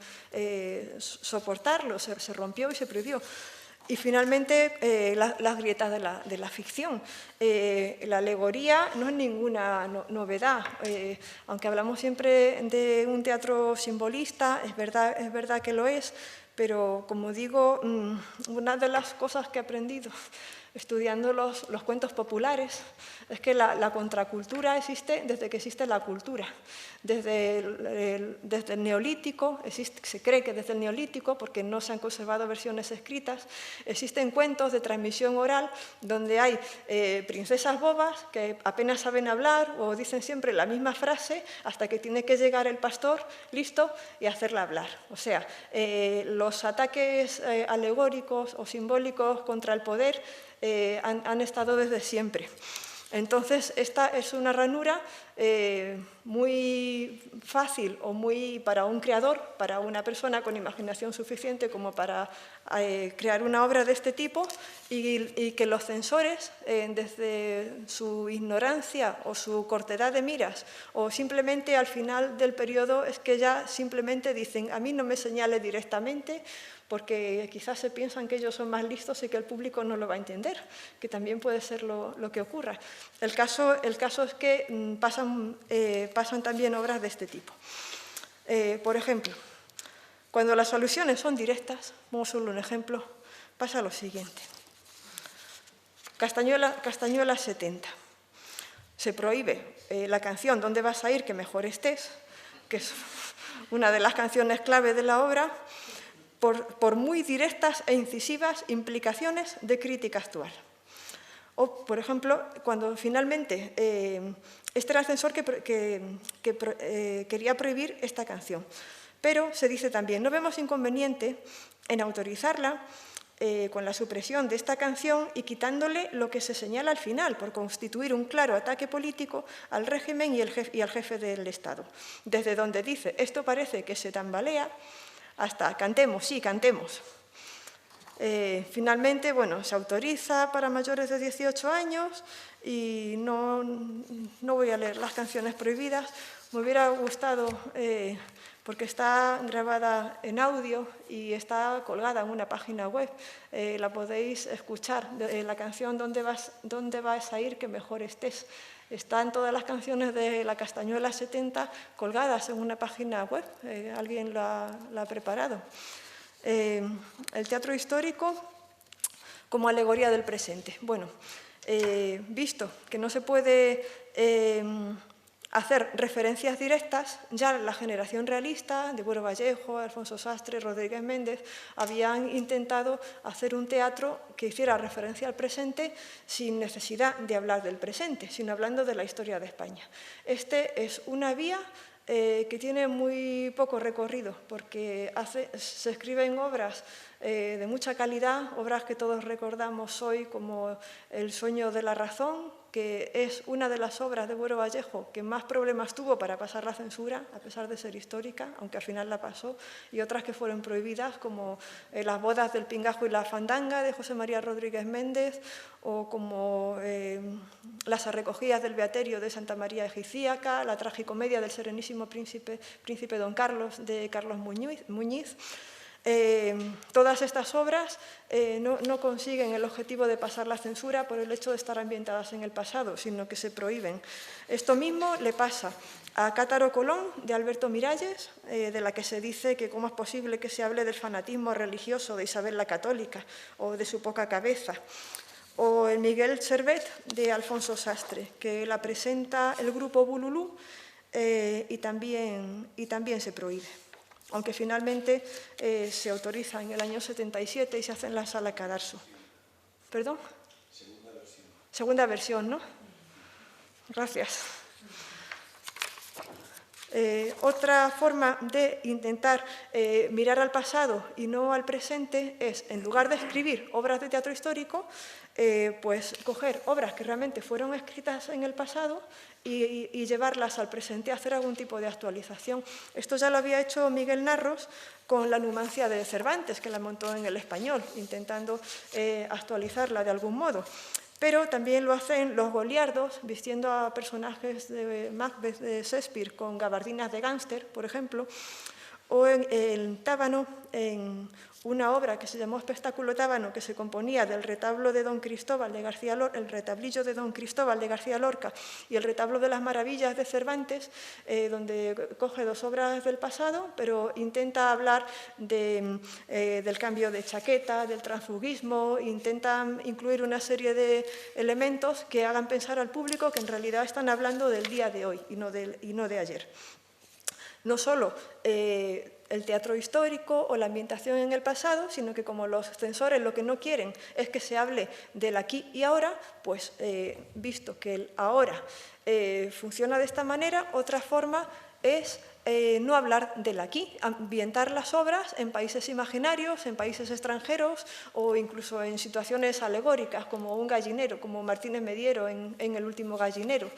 soportarlo, se rompió y se prohibió. Y finalmente, las grietas de la ficción. La alegoría no es ninguna novedad. Aunque hablamos siempre de un teatro simbolista, es verdad que lo es, pero como digo, una de las cosas que he aprendido estudiando los cuentos populares es que la contracultura existe desde que existe la cultura. Desde el Neolítico, se cree que desde el Neolítico, porque no se han conservado versiones escritas, existen cuentos de transmisión oral donde hay princesas bobas que apenas saben hablar o dicen siempre la misma frase hasta que tiene que llegar el pastor, listo, y hacerla hablar. O sea, los ataques alegóricos o simbólicos contra el poder han estado desde siempre. Entonces, esta es una ranura muy fácil o muy para un creador, para una persona con imaginación suficiente como para crear una obra de este tipo y que los censores, desde su ignorancia o su cortedad de miras o simplemente al final del periodo es que ya simplemente dicen a mí no me señale directamente porque quizás se piensan que ellos son más listos y que el público no lo va a entender, que también puede ser lo que ocurra. El caso es que pasan también obras de este tipo. Por ejemplo, cuando las alusiones son directas, vamos a solo un ejemplo, pasa lo siguiente. Castañuela 70. Se prohíbe la canción ¿Dónde vas a ir que mejor estés?, que es una de las canciones clave de la obra, por muy directas e incisivas implicaciones de crítica actual. O, por ejemplo, cuando finalmente este era el censor que quería prohibir esta canción. Pero se dice también, no vemos inconveniente en autorizarla con la supresión de esta canción y quitándole lo que se señala al final, por constituir un claro ataque político al régimen y al jefe del Estado. Desde donde dice, esto parece que se tambalea, hasta cantemos, sí, cantemos. Finalmente, bueno, se autoriza para mayores de 18 años y no voy a leer las canciones prohibidas. Me hubiera gustado, porque está grabada en audio y está colgada en una página web, la podéis escuchar, la canción ¿Dónde vas a ir que mejor estés? Están todas las canciones de la Castañuela 70 colgadas en una página web, alguien la ha preparado. El teatro histórico como alegoría del presente. Bueno, visto que no se puede hacer referencias directas, ya la generación realista de Buero Vallejo, Alfonso Sastre, Rodríguez Méndez, habían intentado hacer un teatro que hiciera referencia al presente sin necesidad de hablar del presente, sino hablando de la historia de España. Este es una vía que tiene muy poco recorrido, porque se escriben obras de mucha calidad, obras que todos recordamos hoy como El sueño de la razón, que es una de las obras de Buero Vallejo que más problemas tuvo para pasar la censura, a pesar de ser histórica, aunque al final la pasó, y otras que fueron prohibidas, como Las bodas del Pingajo y la fandanga, de José María Rodríguez Méndez, o como Las arrecogías del Beaterio, de Santa María Egipcíaca, La tragicomedia del Serenísimo Príncipe Don Carlos, de Carlos Muñiz. Todas estas obras no consiguen el objetivo de pasar la censura por el hecho de estar ambientadas en el pasado, sino que se prohíben. Esto mismo le pasa a Cátaro Colón, de Alberto Miralles, de la que se dice que cómo es posible que se hable del fanatismo religioso de Isabel la Católica o de su poca cabeza. O el Miguel Servet, de Alfonso Sastre, que la presenta el grupo Bululú y también se prohíbe. Aunque finalmente se autoriza en el año 77 y se hace en la Sala Cadarso. ¿Perdón? Segunda versión. Segunda versión, ¿no? Gracias. Otra forma de intentar mirar al pasado y no al presente es, en lugar de escribir obras de teatro histórico, pues coger obras que realmente fueron escritas en el pasado y llevarlas al presente, hacer algún tipo de actualización. Esto ya lo había hecho Miguel Narros con la Numancia de Cervantes, que la montó en el español, intentando actualizarla de algún modo. Pero también lo hacen los goliardos, vistiendo a personajes de Macbeth de Shakespeare con gabardinas de gángster, por ejemplo, O en Tábano, en una obra que se llamó Espectáculo Tábano, que se componía del retablo de Don Cristóbal de García Lorca, el retablillo de Don Cristóbal de García Lorca y el retablo de las Maravillas de Cervantes, donde coge dos obras del pasado, pero intenta hablar del cambio de chaqueta, del transfugismo, intenta incluir una serie de elementos que hagan pensar al público que en realidad están hablando del día de hoy y no de ayer. No solo el teatro histórico o la ambientación en el pasado, sino que como los censores lo que no quieren es que se hable del aquí y ahora, pues visto que el ahora funciona de esta manera, otra forma es no hablar del aquí, ambientar las obras en países imaginarios, en países extranjeros o incluso en situaciones alegóricas como un gallinero, como Martínez Mediero en El último gallinero.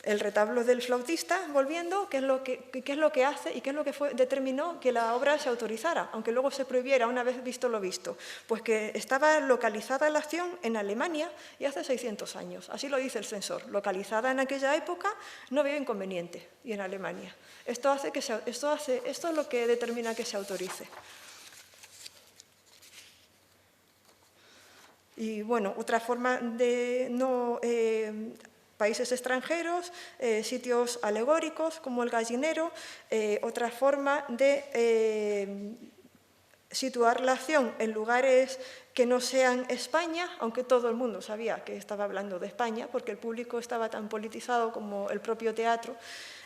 El retablo del flautista, volviendo, ¿qué es lo que hace y qué es lo que determinó que la obra se autorizara, aunque luego se prohibiera una vez visto lo visto? Pues que estaba localizada la acción en Alemania y hace 600 años, así lo dice el censor. Localizada en aquella época no había inconveniente, y en Alemania. Esto es lo que determina que se autorice. Y bueno, otra forma de no... países extranjeros, sitios alegóricos como el gallinero, otra forma de situar la acción en lugares que no sean España, aunque todo el mundo sabía que estaba hablando de España, porque el público estaba tan politizado como el propio teatro,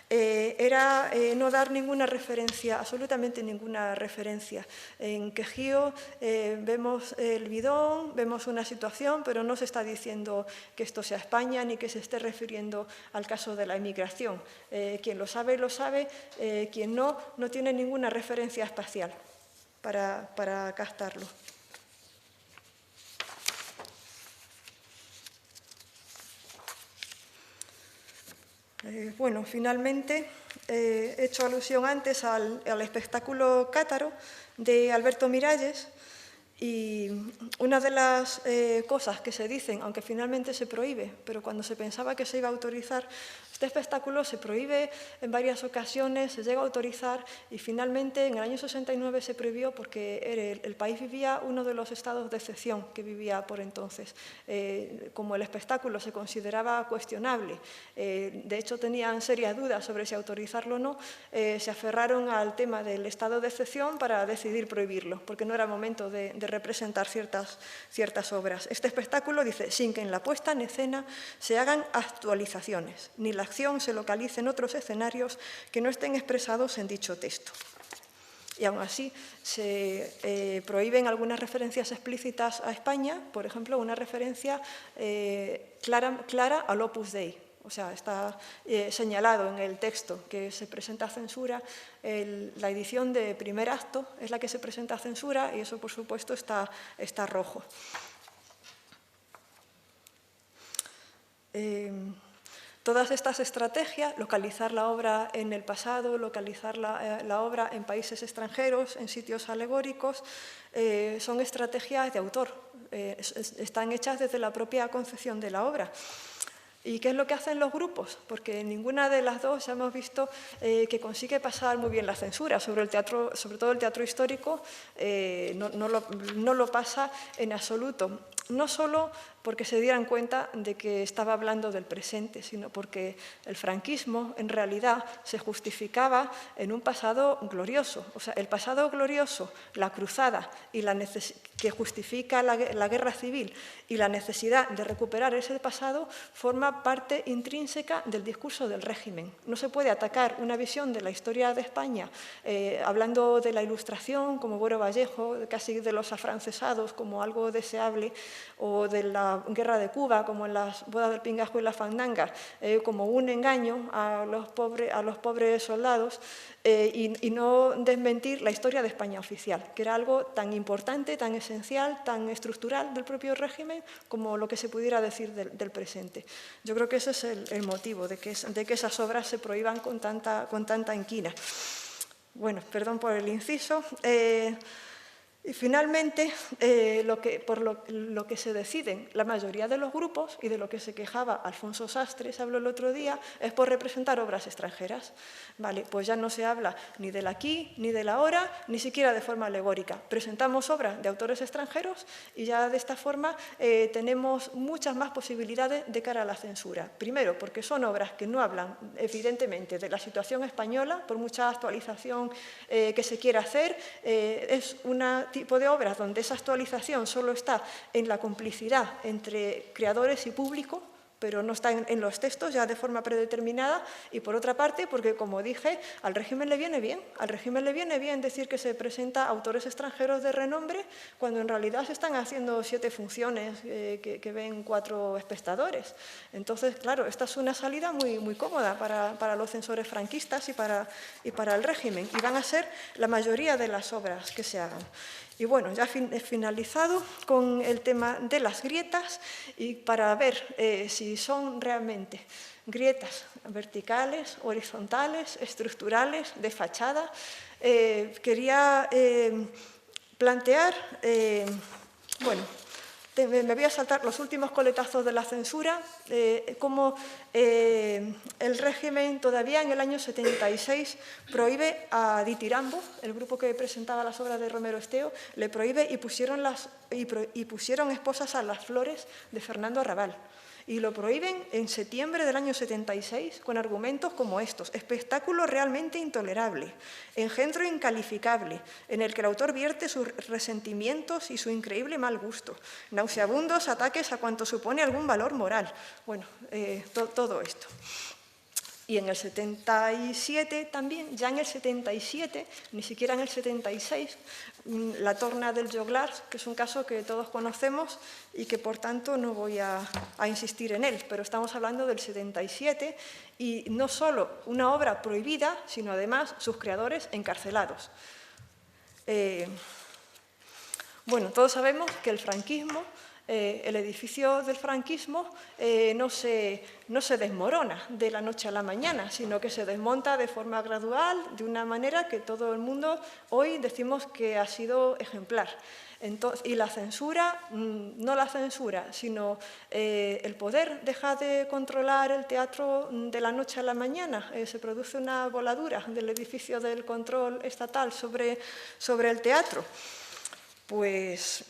era no dar ninguna referencia, absolutamente ninguna referencia. En Quejío vemos el bidón, vemos una situación, pero no se está diciendo que esto sea España ni que se esté refiriendo al caso de la emigración. Quien lo sabe, quien no tiene ninguna referencia espacial para captarlo. Bueno, finalmente, he hecho alusión antes al espectáculo Cátaro de Alberto Miralles, y una de las cosas que se dicen, aunque finalmente se prohíbe, pero cuando se pensaba que se iba a autorizar, este espectáculo se prohíbe en varias ocasiones, se llega a autorizar y finalmente en el año 69 se prohibió porque el país vivía uno de los estados de excepción que vivía por entonces. Como el espectáculo se consideraba cuestionable, de hecho tenían serias dudas sobre si autorizarlo o no, se aferraron al tema del estado de excepción para decidir prohibirlo, porque no era momento de representar ciertas obras. Este espectáculo dice, sin que en la puesta en escena se hagan actualizaciones, ni la acción se localice en otros escenarios que no estén expresados en dicho texto. Y aún así se prohíben algunas referencias explícitas a España, por ejemplo, una referencia clara al Opus Dei. O sea, está señalado en el texto que se presenta a censura, la edición de primer acto es la que se presenta a censura y eso, por supuesto, está rojo. Todas estas estrategias, localizar la obra en el pasado, localizar la obra en países extranjeros, en sitios alegóricos, son estrategias de autor, están hechas desde la propia concepción de la obra. ¿Y qué es lo que hacen los grupos? Porque ninguna de las dos ya hemos visto que consigue pasar muy bien la censura. Sobre todo el teatro histórico, no lo pasa en absoluto. No solo porque se dieran cuenta de que estaba hablando del presente, sino porque el franquismo, en realidad, se justificaba en un pasado glorioso. O sea, el pasado glorioso, la cruzada, y que justifica la guerra civil y la necesidad de recuperar ese pasado, forma parte intrínseca del discurso del régimen. No se puede atacar una visión de la historia de España hablando de la Ilustración, como Buero Vallejo, casi de los afrancesados como algo deseable, o de la guerra de Cuba, como en las bodas del Pingajo y la Fandanga, como un engaño a los pobres soldados, y no desmentir la historia de España oficial, que era algo tan importante, tan esencial, tan estructural del propio régimen, como lo que se pudiera decir del presente. Yo creo que ese es el motivo de que esas obras se prohíban con tanta inquina. Bueno, perdón por el inciso. Y finalmente, por lo que se deciden la mayoría de los grupos, y de lo que se quejaba Alfonso Sastre, se habló el otro día, es por representar obras extranjeras. Vale, pues ya no se habla ni del aquí, ni del ahora, ni siquiera de forma alegórica. Presentamos obras de autores extranjeros y ya de esta forma tenemos muchas más posibilidades de cara a la censura. Primero, porque son obras que no hablan, evidentemente, de la situación española, por mucha actualización que se quiera hacer, es un tipo de obras donde esa actualización solo está en la complicidad entre creadores y público, pero no está en los textos ya de forma predeterminada, y por otra parte, porque como dije, al régimen le viene bien decir que se presenta autores extranjeros de renombre, cuando en realidad se están haciendo 7 funciones que ven 4 espectadores. Entonces, claro, esta es una salida muy cómoda para los censores franquistas y para el régimen, y van a ser la mayoría de las obras que se hagan. Y bueno, ya he finalizado con el tema de las grietas, y para ver si son realmente grietas verticales, horizontales, estructurales, de fachada, quería plantear, bueno, me voy a saltar los últimos coletazos de la censura, cómo el régimen todavía en el año 76 prohíbe a Ditirambo, el grupo que presentaba las obras de Romero Esteo, le prohíbe y pusieron esposas a las flores de Fernando Arrabal. Y lo prohíben en septiembre del año 76 con argumentos como estos: espectáculo realmente intolerable, engendro incalificable, en el que el autor vierte sus resentimientos y su increíble mal gusto, nauseabundos ataques a cuanto supone algún valor moral. Bueno, todo esto. Y en el 77 también, ya en el 77, ni siquiera en el 76, la torna del Joglars, que es un caso que todos conocemos y que por tanto no voy a insistir en él, pero estamos hablando del 77, y no solo una obra prohibida, sino además sus creadores encarcelados. Bueno, todos sabemos que el franquismo, el edificio del franquismo no se desmorona de la noche a la mañana, sino que se desmonta de forma gradual, de una manera que todo el mundo hoy decimos que ha sido ejemplar. Y la censura, no la censura, sino el poder deja de controlar el teatro de la noche a la mañana. Se produce una voladura del edificio del control estatal sobre el teatro. Pues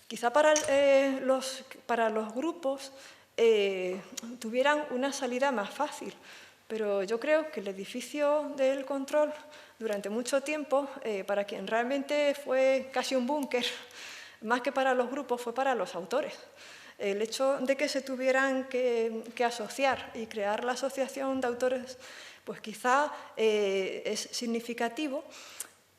quizá para los grupos tuvieran una salida más fácil, pero yo creo que el edificio del control durante mucho tiempo, para quien realmente fue casi un búnker, más que para los grupos, fue para los autores. El hecho de que se tuvieran que asociar y crear la asociación de autores, pues quizá es significativo.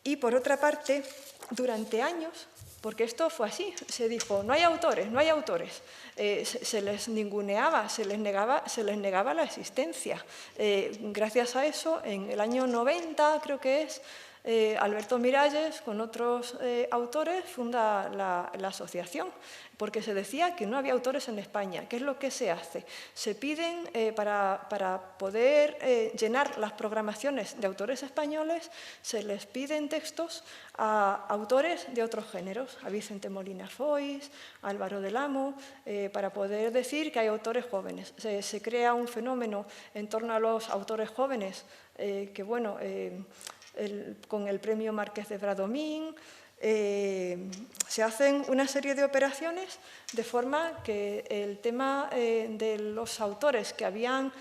Y por otra parte, durante años, porque esto fue así, se dijo, no hay autores, no hay autores, se les ninguneaba, se les negaba la existencia. Gracias a eso, en el año 90, creo que es, Alberto Miralles, con otros autores, funda la asociación, porque se decía que no había autores en España. ¿Qué es lo que se hace? Se piden, para poder llenar las programaciones de autores españoles, se les piden textos a autores de otros géneros, a Vicente Molina Foix, a Álvaro del Amo, para poder decir que hay autores jóvenes. Se crea un fenómeno en torno a los autores jóvenes, que bueno, con el premio Marqués de Bradomín, se hacen una serie de operaciones de forma que el tema de los autores que habían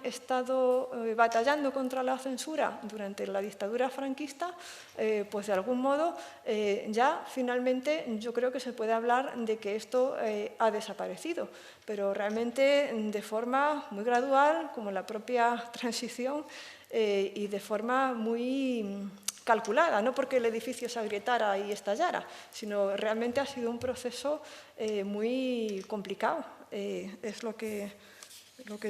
estado batallando contra la censura durante la dictadura franquista, pues de algún modo ya finalmente yo creo que se puede hablar de que esto ha desaparecido, pero realmente de forma muy gradual, como la propia transición, y de forma muy calculada, no porque el edificio se agrietara y estallara, sino realmente ha sido un proceso muy complicado, es lo que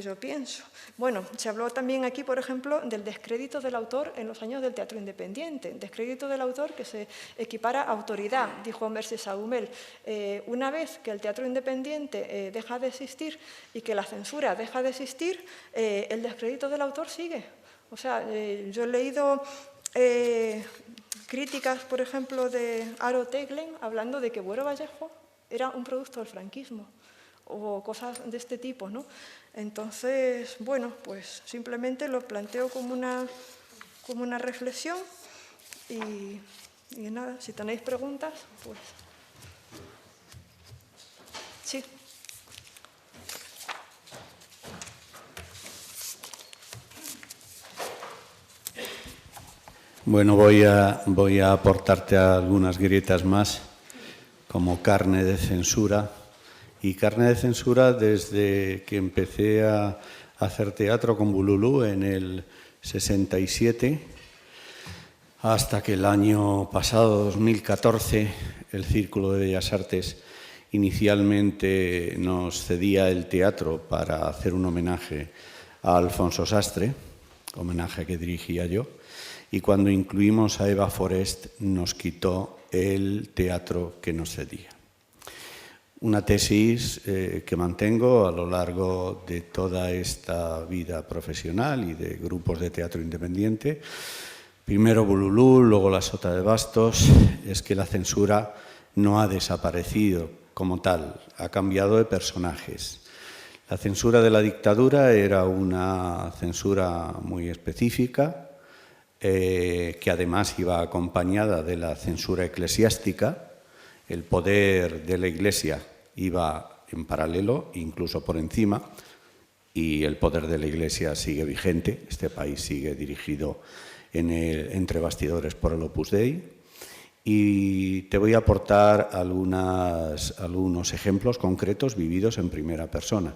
yo pienso. Bueno, se habló también aquí, por ejemplo, del descrédito del autor en los años del teatro independiente, descrédito del autor que se equipara a autoridad, dijo Mercedes Sagumel. Una vez que el teatro independiente deja de existir y que la censura deja de existir, el descrédito del autor sigue. O sea, yo he leído críticas, por ejemplo, de Aro Teglen, hablando de que Buero Vallejo era un producto del franquismo, o cosas de este tipo, ¿no? Entonces, bueno, pues simplemente lo planteo como una reflexión y nada, si tenéis preguntas, pues sí. Bueno, voy a aportarte algunas grietas más como carne de censura. Y carne de censura desde que empecé a hacer teatro con Bululú en el 67 hasta que el año pasado, 2014, el Círculo de Bellas Artes inicialmente nos cedía el teatro para hacer un homenaje a Alfonso Sastre, homenaje que dirigía yo, y cuando incluimos a Eva Forest nos quitó el teatro que nos cedía. Una tesis que mantengo a lo largo de toda esta vida profesional y de grupos de teatro independiente. Primero Bululú, luego La Sota de Bastos, es que la censura no ha desaparecido como tal, ha cambiado de personajes. La censura de la dictadura era una censura muy específica, que además iba acompañada de la censura eclesiástica. El poder de la Iglesia iba en paralelo, incluso por encima, y el poder de la Iglesia sigue vigente. Este país sigue dirigido entre bastidores por el Opus Dei. Y te voy a aportar algunos ejemplos concretos vividos en primera persona.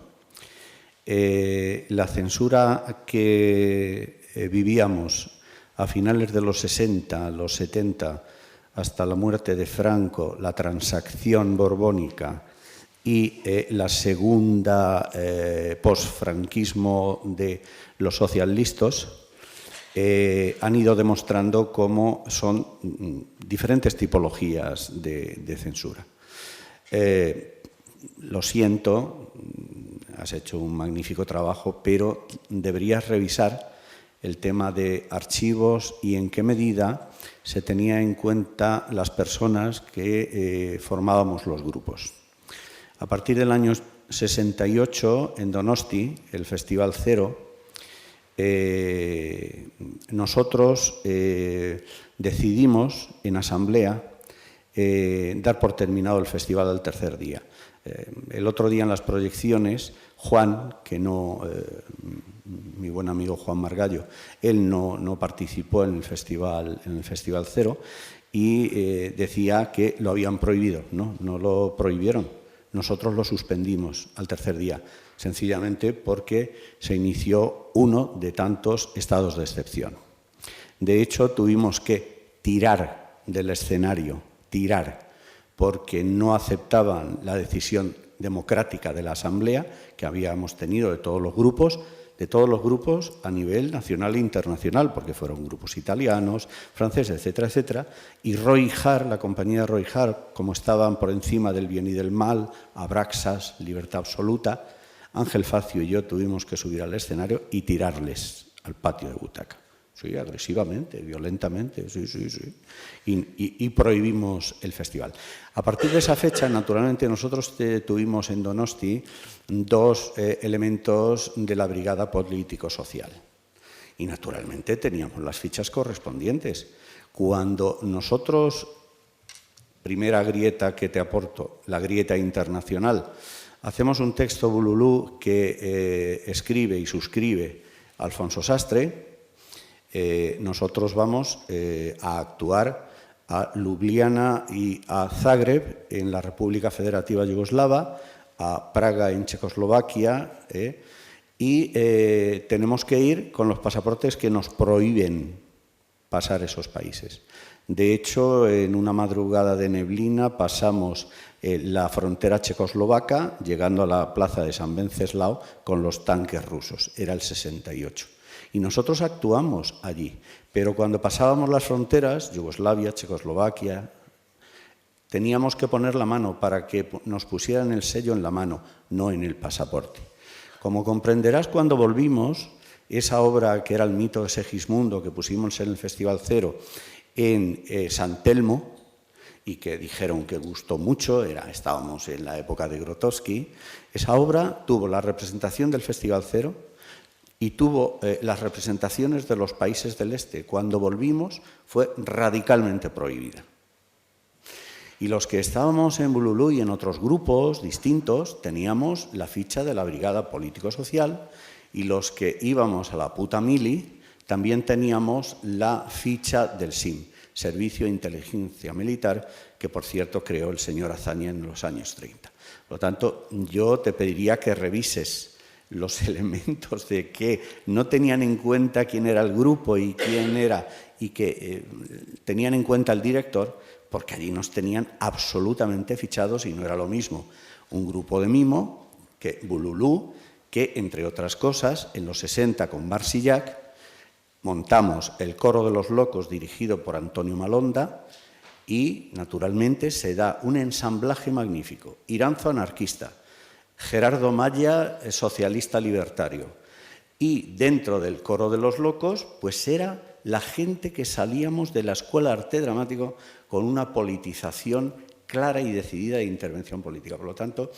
La censura que vivíamos a finales de los 60, los 70, hasta la muerte de Franco, la transacción borbónica y la segunda posfranquismo de los socialistas, han ido demostrando cómo son diferentes tipologías de censura. Lo siento, has hecho un magnífico trabajo, pero deberías revisar el tema de archivos y en qué medida se tenía en cuenta las personas que formábamos los grupos. A partir del año 68, en Donosti, el Festival Cero, nosotros decidimos en asamblea dar por terminado el festival al tercer día. El otro día en las proyecciones, Juan, que no, mi buen amigo Juan Margallo, él no participó en el Festival Cero y decía que lo habían prohibido. No lo prohibieron, nosotros lo suspendimos al tercer día, sencillamente porque se inició uno de tantos estados de excepción. De hecho, tuvimos que tirar del escenario, porque no aceptaban la decisión democrática de la Asamblea que habíamos tenido de todos los grupos a nivel nacional e internacional, porque fueron grupos italianos, franceses, etcétera, etcétera, y Roy Hart, la compañía Roy Hart, como estaban por encima del bien y del mal, Abraxas, Libertad Absoluta, Ángel Facio y yo tuvimos que subir al escenario y tirarles al patio de butaca. Sí, agresivamente, violentamente, sí. Y prohibimos el festival. A partir de esa fecha, naturalmente, nosotros tuvimos en Donosti dos elementos de la brigada político-social. Y, naturalmente, teníamos las fichas correspondientes. Cuando nosotros, primera grieta que te aporto, la grieta internacional, hacemos un texto Bululú que escribe y suscribe Alfonso Sastre, nosotros vamos a actuar a Ljubljana y a Zagreb en la República Federativa Yugoslava, a Praga en Checoslovaquia, y tenemos que ir con los pasaportes que nos prohíben pasar esos países. De hecho, en una madrugada de neblina pasamos la frontera checoslovaca, llegando a la plaza de San Venceslao con los tanques rusos. Era el 68. Y nosotros actuamos allí, pero cuando pasábamos las fronteras, Yugoslavia, Checoslovaquia, teníamos que poner la mano para que nos pusieran el sello en la mano, no en el pasaporte. Como comprenderás, cuando volvimos, esa obra que era el mito de Segismundo que pusimos en el Festival Cero en San Telmo y que dijeron que gustó mucho, estábamos en la época de Grotowski, esa obra tuvo la representación del Festival Cero y tuvo las representaciones de los países del Este. Cuando volvimos fue radicalmente prohibida. Y los que estábamos en Bululú y en otros grupos distintos teníamos la ficha de la Brigada Político-Social y los que íbamos a la puta mili también teníamos la ficha del SIM, Servicio de Inteligencia Militar, que por cierto creó el señor Azaña en los años 30. Por lo tanto, yo te pediría que revises los elementos de que no tenían en cuenta quién era el grupo y quién era, y que tenían en cuenta el director, porque allí nos tenían absolutamente fichados y no era lo mismo un grupo de mimo que Bululú, que entre otras cosas, en los 60 con Marsillac, montamos el Coro de los Locos dirigido por Antonio Malonda y, naturalmente, se da un ensamblaje magnífico. Iranzo anarquista, Gerardo Maya socialista libertario y dentro del Coro de los Locos pues era la gente que salíamos de la Escuela de Arte Dramático con una politización clara y decidida de intervención política. Por lo tanto,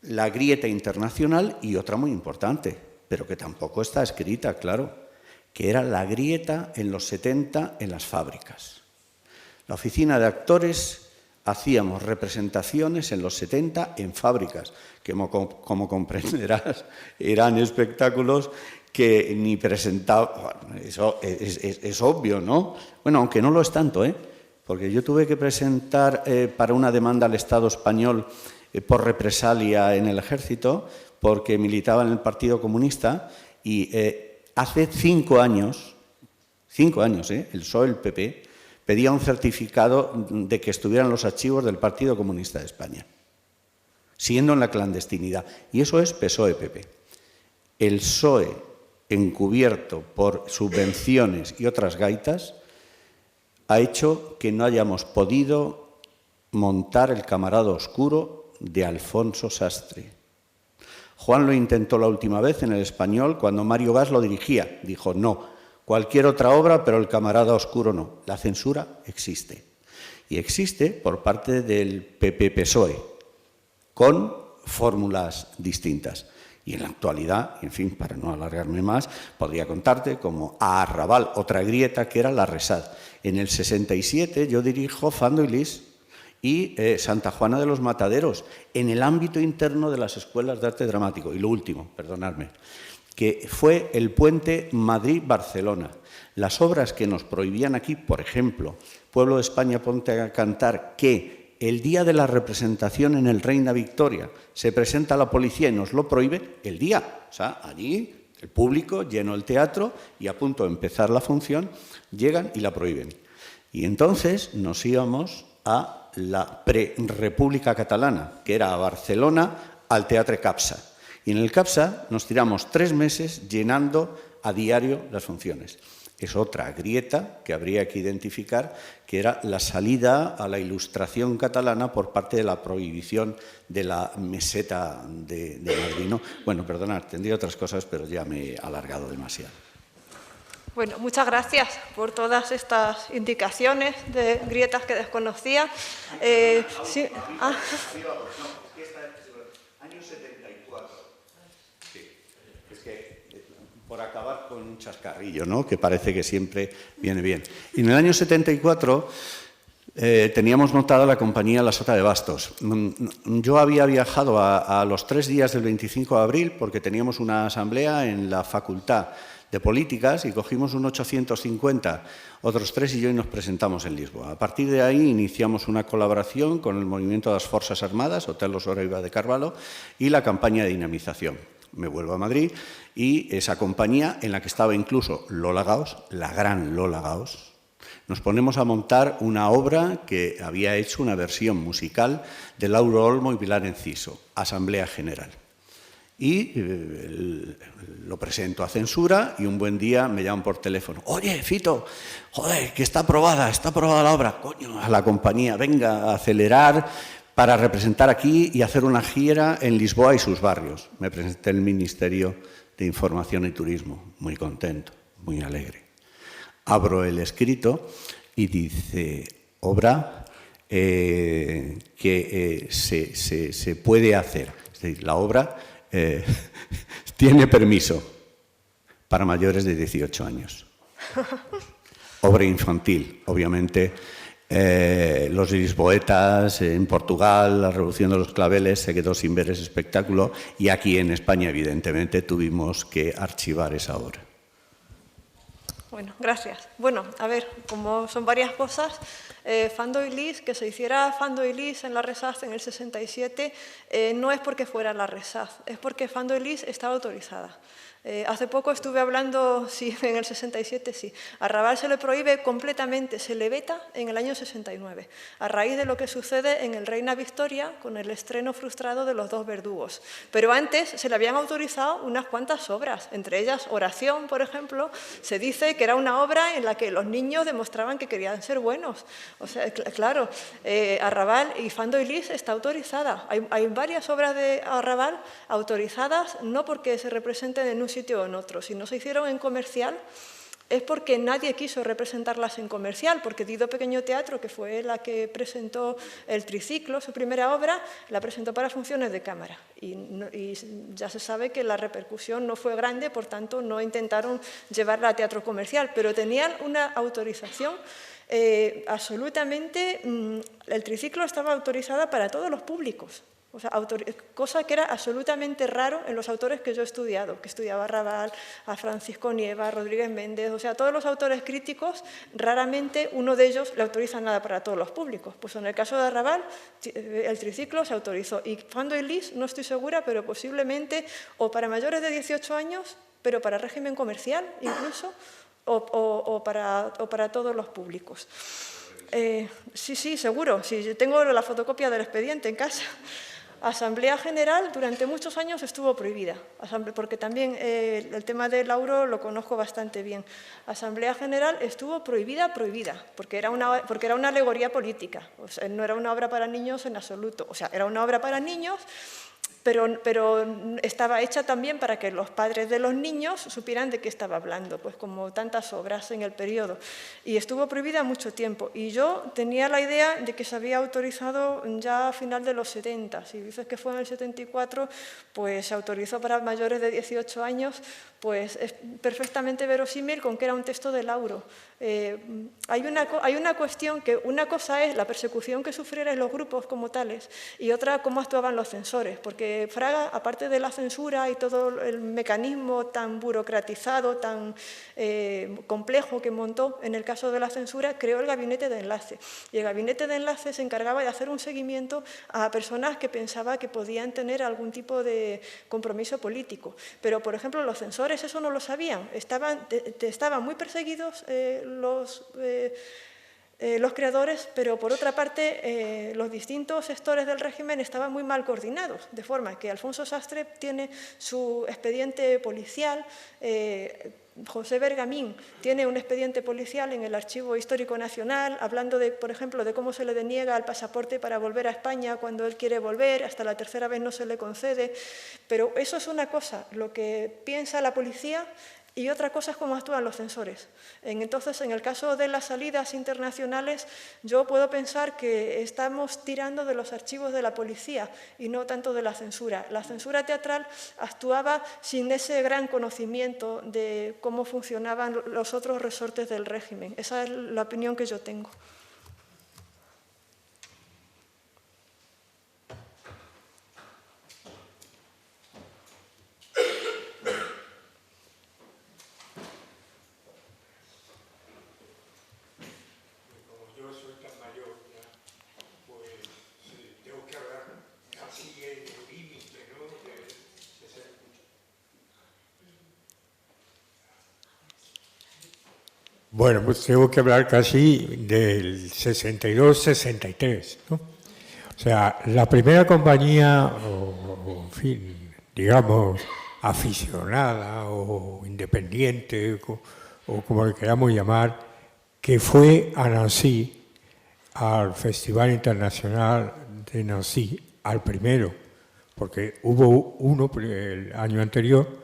la grieta internacional y otra muy importante, pero que tampoco está escrita, claro, que era la grieta en los 70 en las fábricas. La oficina de actores hacíamos representaciones en los 70 en fábricas, que como comprenderás eran espectáculos que ni presentaba. Eso es obvio, ¿no? Bueno, aunque no lo es tanto, porque yo tuve que presentar para una demanda al Estado español por represalia en el ejército, porque militaba en el Partido Comunista y hace 5 años, el PSOE, el PP, pedía un certificado de que estuvieran los archivos del Partido Comunista de España, siendo en la clandestinidad. Y eso es PSOE-PP. El PSOE, encubierto por subvenciones y otras gaitas, ha hecho que no hayamos podido montar el Camarada Oscuro de Alfonso Sastre. Juan lo intentó la última vez en el Español cuando Mario Gas lo dirigía. Dijo, no, cualquier otra obra, pero el Camarada Oscuro no. La censura existe. Y existe por parte del PP-PSOE, con fórmulas distintas. Y en la actualidad, en fin, para no alargarme más, podría contarte como a Arrabal, otra grieta que era la Resad. En el 67 yo dirijo Fando y Lis y Santa Juana de los Mataderos, en el ámbito interno de las escuelas de arte dramático. Y lo último, perdonadme, que fue el puente Madrid-Barcelona. Las obras que nos prohibían aquí, por ejemplo, Pueblo de España, ponte a cantar, que el día de la representación en el Reina Victoria se presenta la policía y nos lo prohíbe el día. O sea, allí el público lleno el teatro y a punto de empezar la función, llegan y la prohíben. Y entonces nos íbamos a la pre-República Catalana, que era a Barcelona, al Teatre Capsa. Y en el Capsa nos tiramos 3 meses llenando a diario las funciones. Es otra grieta que habría que identificar, que era la salida a la ilustración catalana por parte de la prohibición de la meseta de Madrid, ¿no? Bueno, perdonad, tendría otras cosas, pero ya me he alargado demasiado. Bueno, muchas gracias por todas estas indicaciones de grietas que desconocía. Sí. Año 74. Sí. Es que, por acabar con un chascarrillo, ¿no? Que parece que siempre viene bien. Y en el año 74 teníamos montada la compañía La Sota de Bastos. Yo había viajado a los 3 días del 25 de abril porque teníamos una asamblea en la Facultad de Políticas y cogimos un 850, otros 3 y yo y nos presentamos en Lisboa. A partir de ahí iniciamos una colaboración con el movimiento de las Fuerzas Armadas, Hotel Los Oreiva de Carvalho, y la campaña de dinamización. Me vuelvo a Madrid y esa compañía, en la que estaba incluso Lola Gaos, la gran Lola Gaos, nos ponemos a montar una obra que había hecho una versión musical de Lauro Olmo y Pilar Enciso, Asamblea General. Y lo presento a censura y un buen día me llaman por teléfono. Oye, Fito, joder, que está aprobada la obra. Coño, a la compañía, venga a acelerar para representar aquí y hacer una gira en Lisboa y sus barrios. Me presenté en el Ministerio de Información y Turismo, muy contento, muy alegre. Abro el escrito y dice, obra que se puede hacer. Es decir, la obra tiene permiso para mayores de 18 años. Obra infantil, obviamente. Los lisboetas en Portugal, la Revolución de los Claveles, se quedó sin ver ese espectáculo y aquí en España, evidentemente, tuvimos que archivar esa obra. Bueno, gracias. Bueno, a ver, como son varias cosas, Fando y Lis, que se hiciera Fando y Lis en la RESAZ en el 67, no es porque fuera la RESAZ, es porque Fando y Lis estaba autorizada. Hace poco estuve hablando, sí, en el 67, sí. A Raval se le prohíbe completamente, se le veta en el año 69, a raíz de lo que sucede en el Reina Victoria con el estreno frustrado de Los dos verdugos. Pero antes se le habían autorizado unas cuantas obras, entre ellas Oración, por ejemplo. Se dice que era una obra en la que los niños demostraban que querían ser buenos. O sea, claro, Arrabal y Fando y Lis está autorizada. Hay varias obras de Arrabal autorizadas, no porque se representen en un sitio o en otro. Si no se hicieron en comercial, es porque nadie quiso representarlas en comercial, porque Dido Pequeño Teatro, que fue la que presentó El Triciclo, su primera obra, la presentó para funciones de cámara. Y ya se sabe que la repercusión no fue grande, por tanto, no intentaron llevarla a teatro comercial, pero tenían una autorización absolutamente... El Triciclo estaba autorizada para todos los públicos. O sea, cosa que era absolutamente raro en los autores que yo he estudiado, que estudiaba a Raval, a Francisco Nieva, a Rodríguez Méndez, o sea, todos los autores críticos, raramente uno de ellos le autoriza nada para todos los públicos. Pues en el caso de Raval, el Triciclo se autorizó. Y Fando y Lis, no estoy segura, pero posiblemente o para mayores de 18 años, pero para régimen comercial incluso, o para todos los públicos. Sí, seguro. Sí, tengo la fotocopia del expediente en casa. Asamblea General durante muchos años estuvo prohibida, porque también el tema del Lauro lo conozco bastante bien. Asamblea General estuvo prohibida, porque era una alegoría política, o sea, no era una obra para niños en absoluto. O sea, era una obra para niños, pero estaba hecha también para que los padres de los niños supieran de qué estaba hablando, pues como tantas obras en el periodo. Y estuvo prohibida mucho tiempo. Y yo tenía la idea de que se había autorizado ya a final de los 70. Si dices que fue en el 74, pues se autorizó para mayores de 18 años, pues es perfectamente verosímil con que era un texto de Lauro. Hay una cuestión que una cosa es la persecución que sufrieran los grupos como tales y otra cómo actuaban los censores, porque Fraga, aparte de la censura y todo el mecanismo tan burocratizado, tan complejo que montó en el caso de la censura, creó el gabinete de enlace. Y el gabinete de enlace se encargaba de hacer un seguimiento a personas que pensaba que podían tener algún tipo de compromiso político. Pero, por ejemplo, los censores eso no lo sabían. Estaban muy perseguidos los creadores, pero por otra parte los distintos sectores del régimen estaban muy mal coordinados, de forma que Alfonso Sastre tiene su expediente policial, José Bergamín tiene un expediente policial en el Archivo Histórico Nacional, hablando, por ejemplo, de cómo se le deniega el pasaporte para volver a España cuando él quiere volver, hasta la tercera vez no se le concede, pero eso es una cosa, lo que piensa la policía, y otra cosa es cómo actúan los censores. Entonces, en el caso de las salidas internacionales, yo puedo pensar que estamos tirando de los archivos de la policía y no tanto de la censura. La censura teatral actuaba sin ese gran conocimiento de cómo funcionaban los otros resortes del régimen. Esa es la opinión que yo tengo. Bueno, pues tengo que hablar casi del 62-63, ¿no? O sea, la primera compañía, en fin, digamos, aficionada o independiente, o como le queramos llamar, que fue a Nancy, al Festival Internacional de Nancy, al primero, porque hubo uno el año anterior,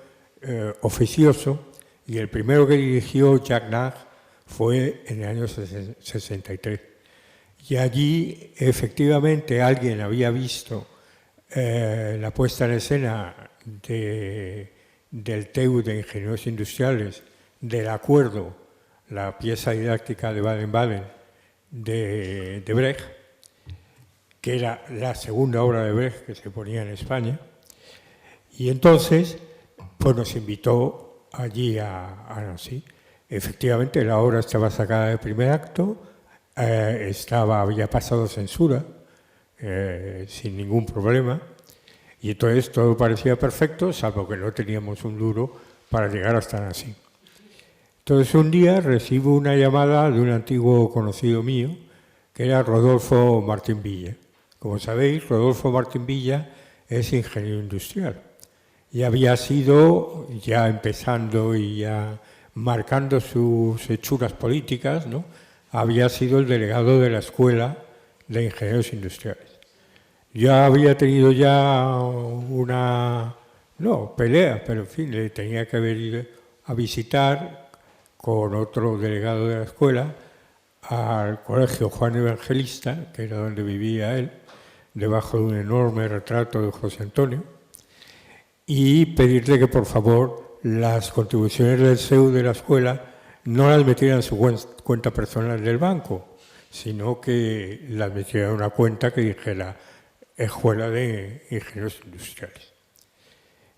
oficioso, y el primero que dirigió Jacques Nage fue en el año 63. Y allí, efectivamente, alguien había visto la puesta en escena del TEU de Ingenieros Industriales, del Acuerdo, la pieza didáctica de Baden-Baden de Brecht, que era la segunda obra de Brecht que se ponía en España. Y entonces, pues nos invitó allí a Nancy. Efectivamente, la obra estaba sacada del primer acto, había pasado censura, sin ningún problema, y entonces todo parecía perfecto, salvo que no teníamos un duro para llegar hasta Nancy. Entonces un día recibo una llamada de un antiguo conocido mío, que era Rodolfo Martín Villa. Como sabéis, Rodolfo Martín Villa es ingeniero industrial y había sido, ya empezando y ya marcando sus hechuras políticas, ¿no?, había sido el delegado de la Escuela de Ingenieros Industriales. Yo había tenido ya una, no pelea, pero en fin, le tenía que haber ido a visitar con otro delegado de la escuela al Colegio Juan Evangelista, que era donde vivía él, debajo de un enorme retrato de José Antonio, y pedirle que por favor las contribuciones del CEU de la escuela no las metiera en su cuenta personal del banco, sino que las metiera en una cuenta que dijera Escuela de Ingenieros Industriales.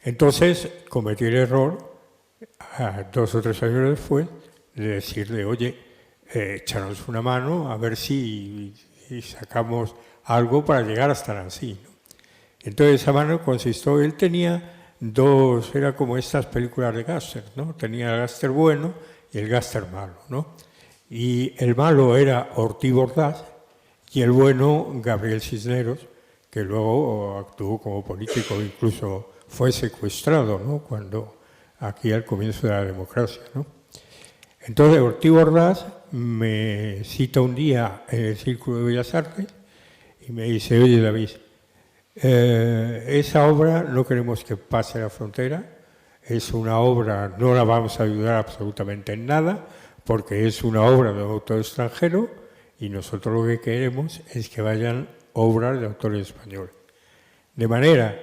Entonces cometí el error, 2 o 3 años después, de decirle, oye, échanos una mano a ver si sacamos algo para llegar hasta Nancy, ¿no? Entonces esa mano consistió, él tenía dos, era como estas películas de gángster, ¿no? Tenía el gángster bueno y el gángster malo, ¿no? Y el malo era Ortiz Bordas y el bueno Gabriel Cisneros, que luego actuó como político, incluso fue secuestrado, ¿no?, cuando aquí al comienzo de la democracia, ¿no? Entonces Ortiz Bordas me cita un día en el Círculo de Bellas Artes y me dice, oye David, esa obra no queremos que pase la frontera, es una obra, no la vamos a ayudar absolutamente en nada, porque es una obra de un autor extranjero y nosotros lo que queremos es que vayan obras de autores españoles. De manera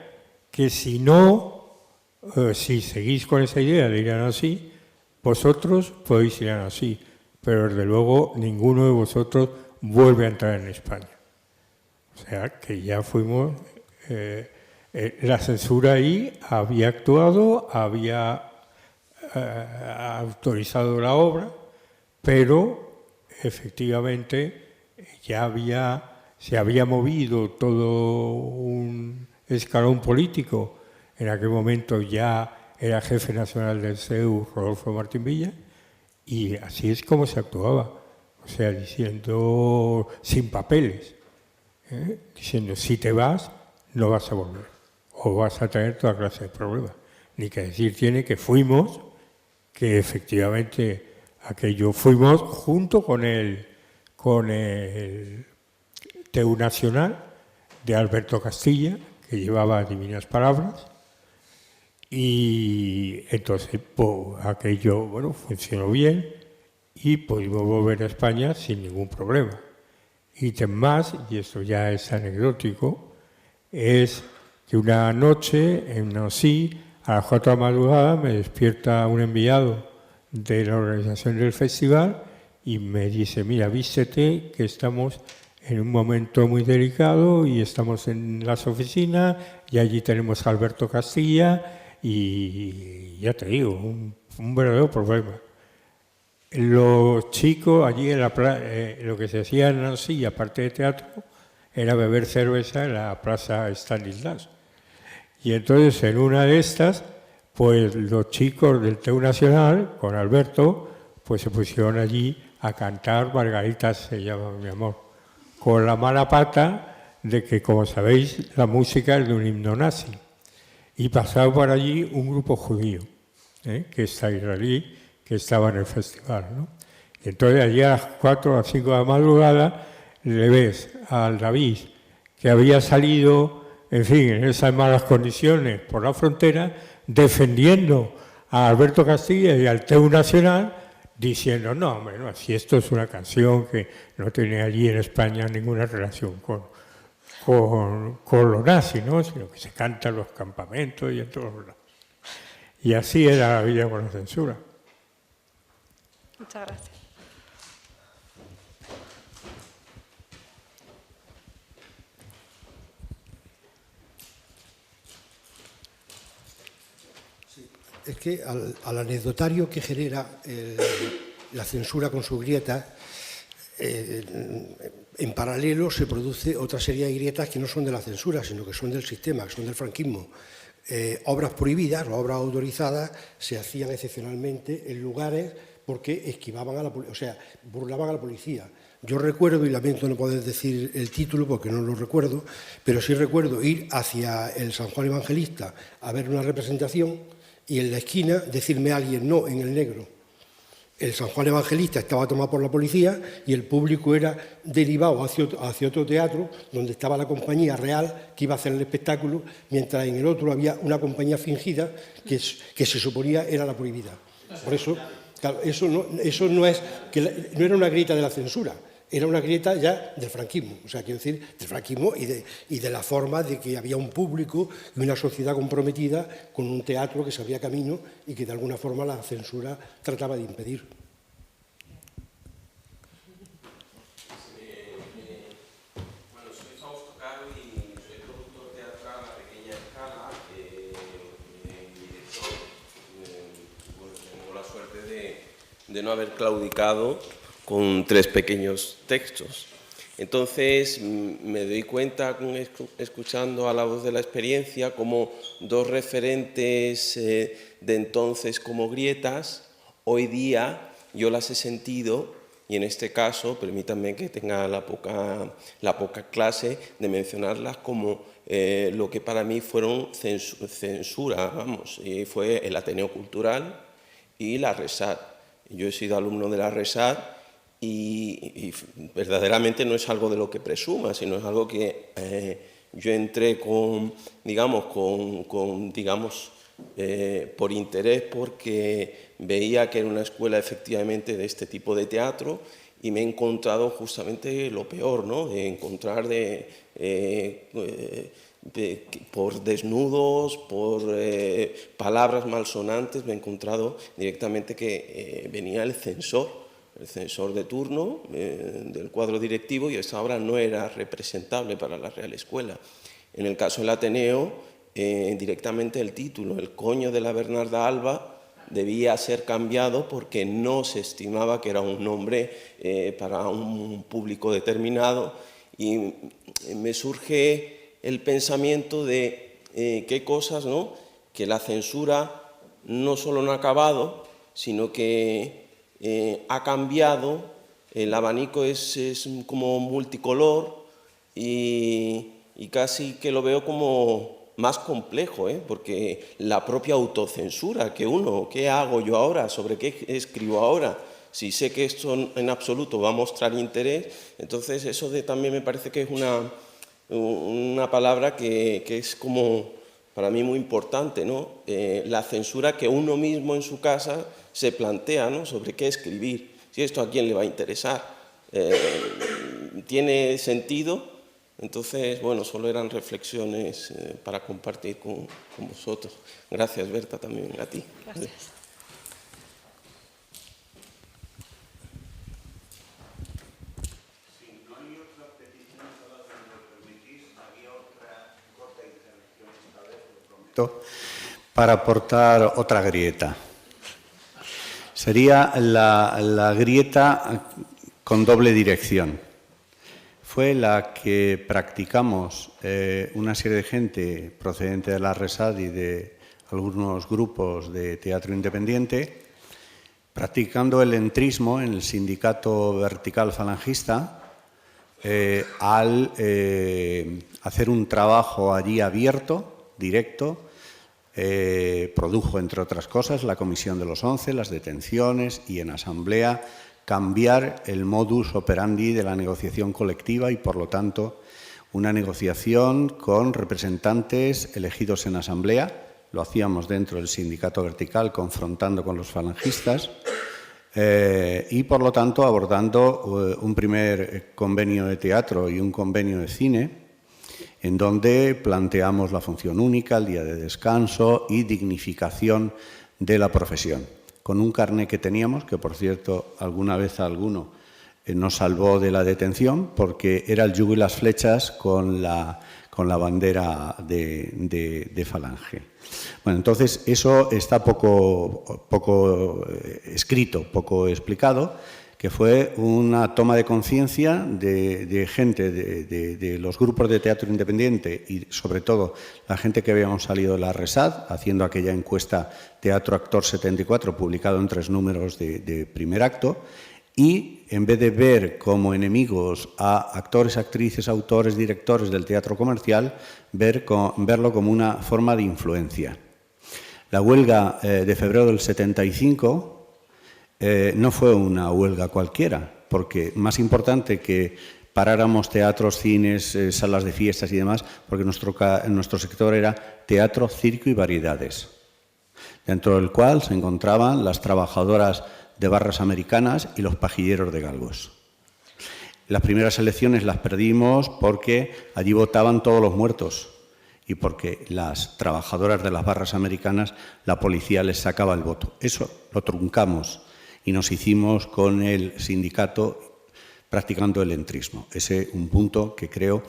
que si seguís con esa idea de ir a Nancy, vosotros podéis ir a Nancy, pero desde luego ninguno de vosotros vuelve a entrar en España. O sea que ya fuimos, la censura ahí había actuado, había autorizado la obra, pero efectivamente ya se había movido todo un escalón político. En aquel momento ya era jefe nacional del CEU Rodolfo Martín Villa, y así es como se actuaba, o sea, diciendo sin papeles, diciendo si te vas no vas a volver o vas a tener toda clase de problemas. Ni que decir tiene que fuimos, que efectivamente aquello fuimos junto con el TEU Nacional de Alberto Castilla, que llevaba Divinas Palabras, y entonces pues, aquello bueno, funcionó bien y pudimos volver a España sin ningún problema. Y más, y esto ya es anecdótico, es que una noche en Nancy, a las 4 de la madrugada, me despierta un enviado de la organización del festival y me dice, mira, vístete que estamos en un momento muy delicado y estamos en las oficinas y allí tenemos a Alberto Castilla y ya te digo, un verdadero problema. Los chicos allí en lo que se hacía en Nancy, aparte de teatro, era beber cerveza en la plaza Stanislas. Y entonces en una de estas, pues los chicos del TEU Nacional, con Alberto, pues se pusieron allí a cantar Margarita se llama mi amor, con la mala pata de que, como sabéis, la música es de un himno nazi. Y pasaba por allí un grupo judío, que es israelí, que estaba en el festival, ¿no? Y entonces allí a las 4 o las 5 de la madrugada le ves al David, que había salido, en fin, en esas malas condiciones por la frontera, defendiendo a Alberto Castilla y al TEU Nacional diciendo, no, hombre, no, si esto es una canción que no tiene allí en España ninguna relación con lo nazi, ¿no? Sino que se canta en los campamentos y en todos lados. Y así era la vida con la censura. Muchas gracias. Es que al anecdotario que genera la censura con sus grietas, en paralelo se produce otra serie de grietas que no son de la censura, sino que son del sistema, que son del franquismo. Obras prohibidas o obras autorizadas se hacían excepcionalmente en lugares porque esquivaban a la policía, o sea, burlaban a la policía. Yo recuerdo, y lamento no poder decir el título porque no lo recuerdo, pero sí recuerdo ir hacia el San Juan Evangelista a ver una representación y en la esquina decirme a alguien, no, en el negro. El San Juan Evangelista estaba tomado por la policía y el público era derivado hacia otro teatro donde estaba la compañía real que iba a hacer el espectáculo, mientras en el otro había una compañía fingida que se suponía era la prohibida. Por eso, claro, eso no era una grieta de la censura, era una grieta ya del franquismo, o sea, quiero decir, del franquismo y de la forma de que había un público y una sociedad comprometida con un teatro que se abría camino y que de alguna forma la censura trataba de impedir. Bueno, soy Fausto Caro y soy productor teatral a pequeña escala, director. Bueno, tengo la suerte de no haber claudicado con 3 pequeños textos. Entonces me doy cuenta, escuchando a la voz de la experiencia, como 2 referentes de entonces como grietas, hoy día yo las he sentido, y en este caso, permítanme que tenga la poca clase de mencionarlas como lo que para mí fueron censura, vamos, y fue el Ateneo Cultural y la RESAD. Yo he sido alumno de la RESAD, y verdaderamente no es algo de lo que presuma, sino es algo que yo entré por interés, porque veía que era una escuela efectivamente de este tipo de teatro y me he encontrado justamente lo peor, ¿no? De encontrar por desnudos, por palabras malsonantes, me he encontrado directamente que venía el censor de turno del cuadro directivo, y esa obra no era representable para la Real Escuela. En el caso del Ateneo, directamente el título, El coño de la Bernarda Alba, debía ser cambiado porque no se estimaba que era un nombre para un público determinado, y me surge el pensamiento de qué cosas, ¿no?, que la censura no solo no ha acabado, sino que ha cambiado, el abanico es como multicolor y casi que lo veo como más complejo, porque la propia autocensura, ¿qué hago yo ahora? ¿Sobre qué escribo ahora? Si sé que esto en absoluto va a mostrar interés, entonces eso también me parece que es una palabra que es como para mí muy importante, ¿no? La censura que uno mismo en su casa se plantea, ¿no?, sobre qué escribir, si esto a quién le va a interesar, tiene sentido. Entonces, bueno, solo eran reflexiones para compartir con vosotros. Gracias, Berta, también a ti. Gracias. Si no hay otra petición, solo si me lo permitís, había otra corta intervención esta vez, lo prometo, para aportar otra grieta. Sería la grieta con doble dirección. Fue la que practicamos una serie de gente procedente de la RESAD y de algunos grupos de teatro independiente, practicando el entrismo en el sindicato vertical falangista, al hacer un trabajo allí abierto, directo. Produjo, entre otras cosas, la Comisión de los 11, las detenciones y en asamblea cambiar el modus operandi de la negociación colectiva y, por lo tanto, una negociación con representantes elegidos en asamblea, lo hacíamos dentro del sindicato vertical, confrontando con los falangistas, y por lo tanto abordando un primer convenio de teatro y un convenio de cine, en donde planteamos la función única, el día de descanso y dignificación de la profesión, con un carné que teníamos, que por cierto alguna vez alguno nos salvó de la detención, porque era el yugo y las flechas con la bandera de Falange. Bueno, entonces eso está poco escrito, poco explicado, que fue una toma de conciencia de gente de los grupos de teatro independiente y sobre todo la gente que habíamos salido de la RESAD, haciendo aquella encuesta Teatro Actor 74, publicado en 3 números de primer acto, y en vez de ver como enemigos a actores, actrices, autores, directores del teatro comercial, verlo como una forma de influencia. La huelga de febrero del 75 no fue una huelga cualquiera, porque más importante que paráramos teatros, cines, salas de fiestas y demás, porque nuestro sector era teatro, circo y variedades, dentro del cual se encontraban las trabajadoras de barras americanas y los pajilleros de galgos. Las primeras elecciones las perdimos porque allí votaban todos los muertos y porque las trabajadoras de las barras americanas, la policía les sacaba el voto. Eso lo truncamos y nos hicimos con el sindicato practicando el entrismo. Ese es un punto que creo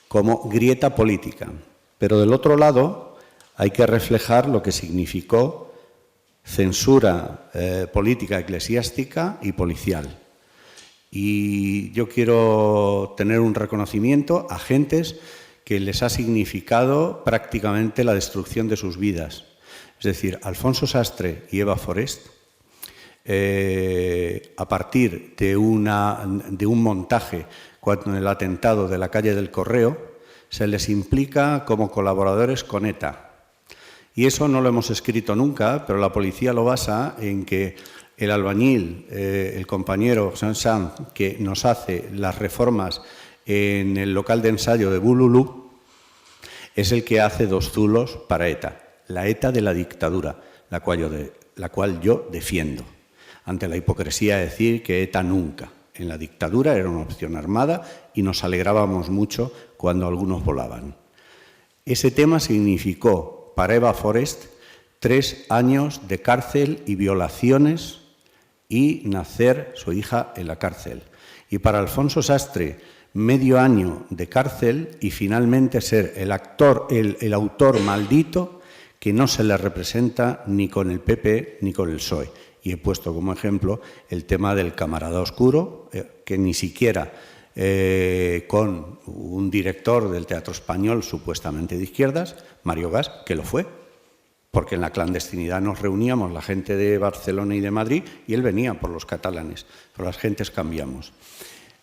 como grieta política. Pero del otro lado hay que reflejar lo que significó censura política, eclesiástica y policial. Y yo quiero tener un reconocimiento a gentes que les ha significado prácticamente la destrucción de sus vidas. Es decir, Alfonso Sastre y Eva Forest, a partir de un montaje en el atentado de la calle del Correo, se les implica como colaboradores con ETA. Y eso no lo hemos escrito nunca, pero la policía lo basa en que el albañil, el compañero Sansan, que nos hace las reformas en el local de ensayo de Bululú, es el que hace 2 zulos para ETA, la ETA de la dictadura, la cual yo defiendo, ante la hipocresía de decir que ETA nunca. En la dictadura era una opción armada y nos alegrábamos mucho cuando algunos volaban. Ese tema significó para Eva Forest 3 años de cárcel y violaciones y nacer su hija en la cárcel. Y para Alfonso Sastre, medio año de cárcel y finalmente ser el autor maldito que no se le representa ni con el PP ni con el PSOE. Y he puesto como ejemplo el tema del Camarada Oscuro, que ni siquiera con un director del Teatro Español supuestamente de izquierdas, Mario Gas, que lo fue, porque en la clandestinidad nos reuníamos la gente de Barcelona y de Madrid y él venía por los catalanes, pero las gentes cambiamos.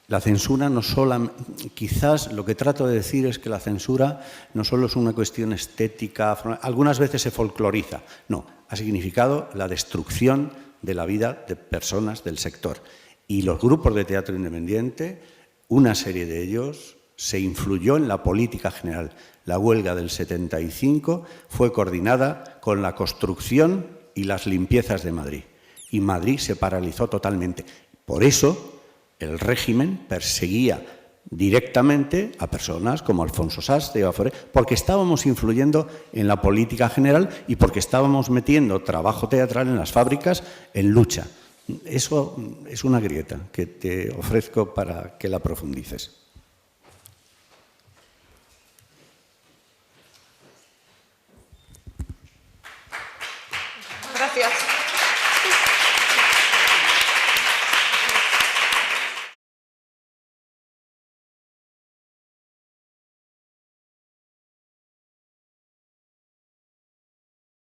La censura no solo, quizás lo que trato de decir es que la censura no solo es una cuestión estética, algunas veces se folcloriza, no, ha significado la destrucción de la vida de personas del sector. Y los grupos de teatro independiente, una serie de ellos, se influyó en la política general. La huelga del 75 fue coordinada con la construcción y las limpiezas de Madrid. Y Madrid se paralizó totalmente. Por eso el régimen perseguía directamente a personas como Alfonso Sastre, porque estábamos influyendo en la política general y porque estábamos metiendo trabajo teatral en las fábricas en lucha. Eso es una grieta que te ofrezco para que la profundices.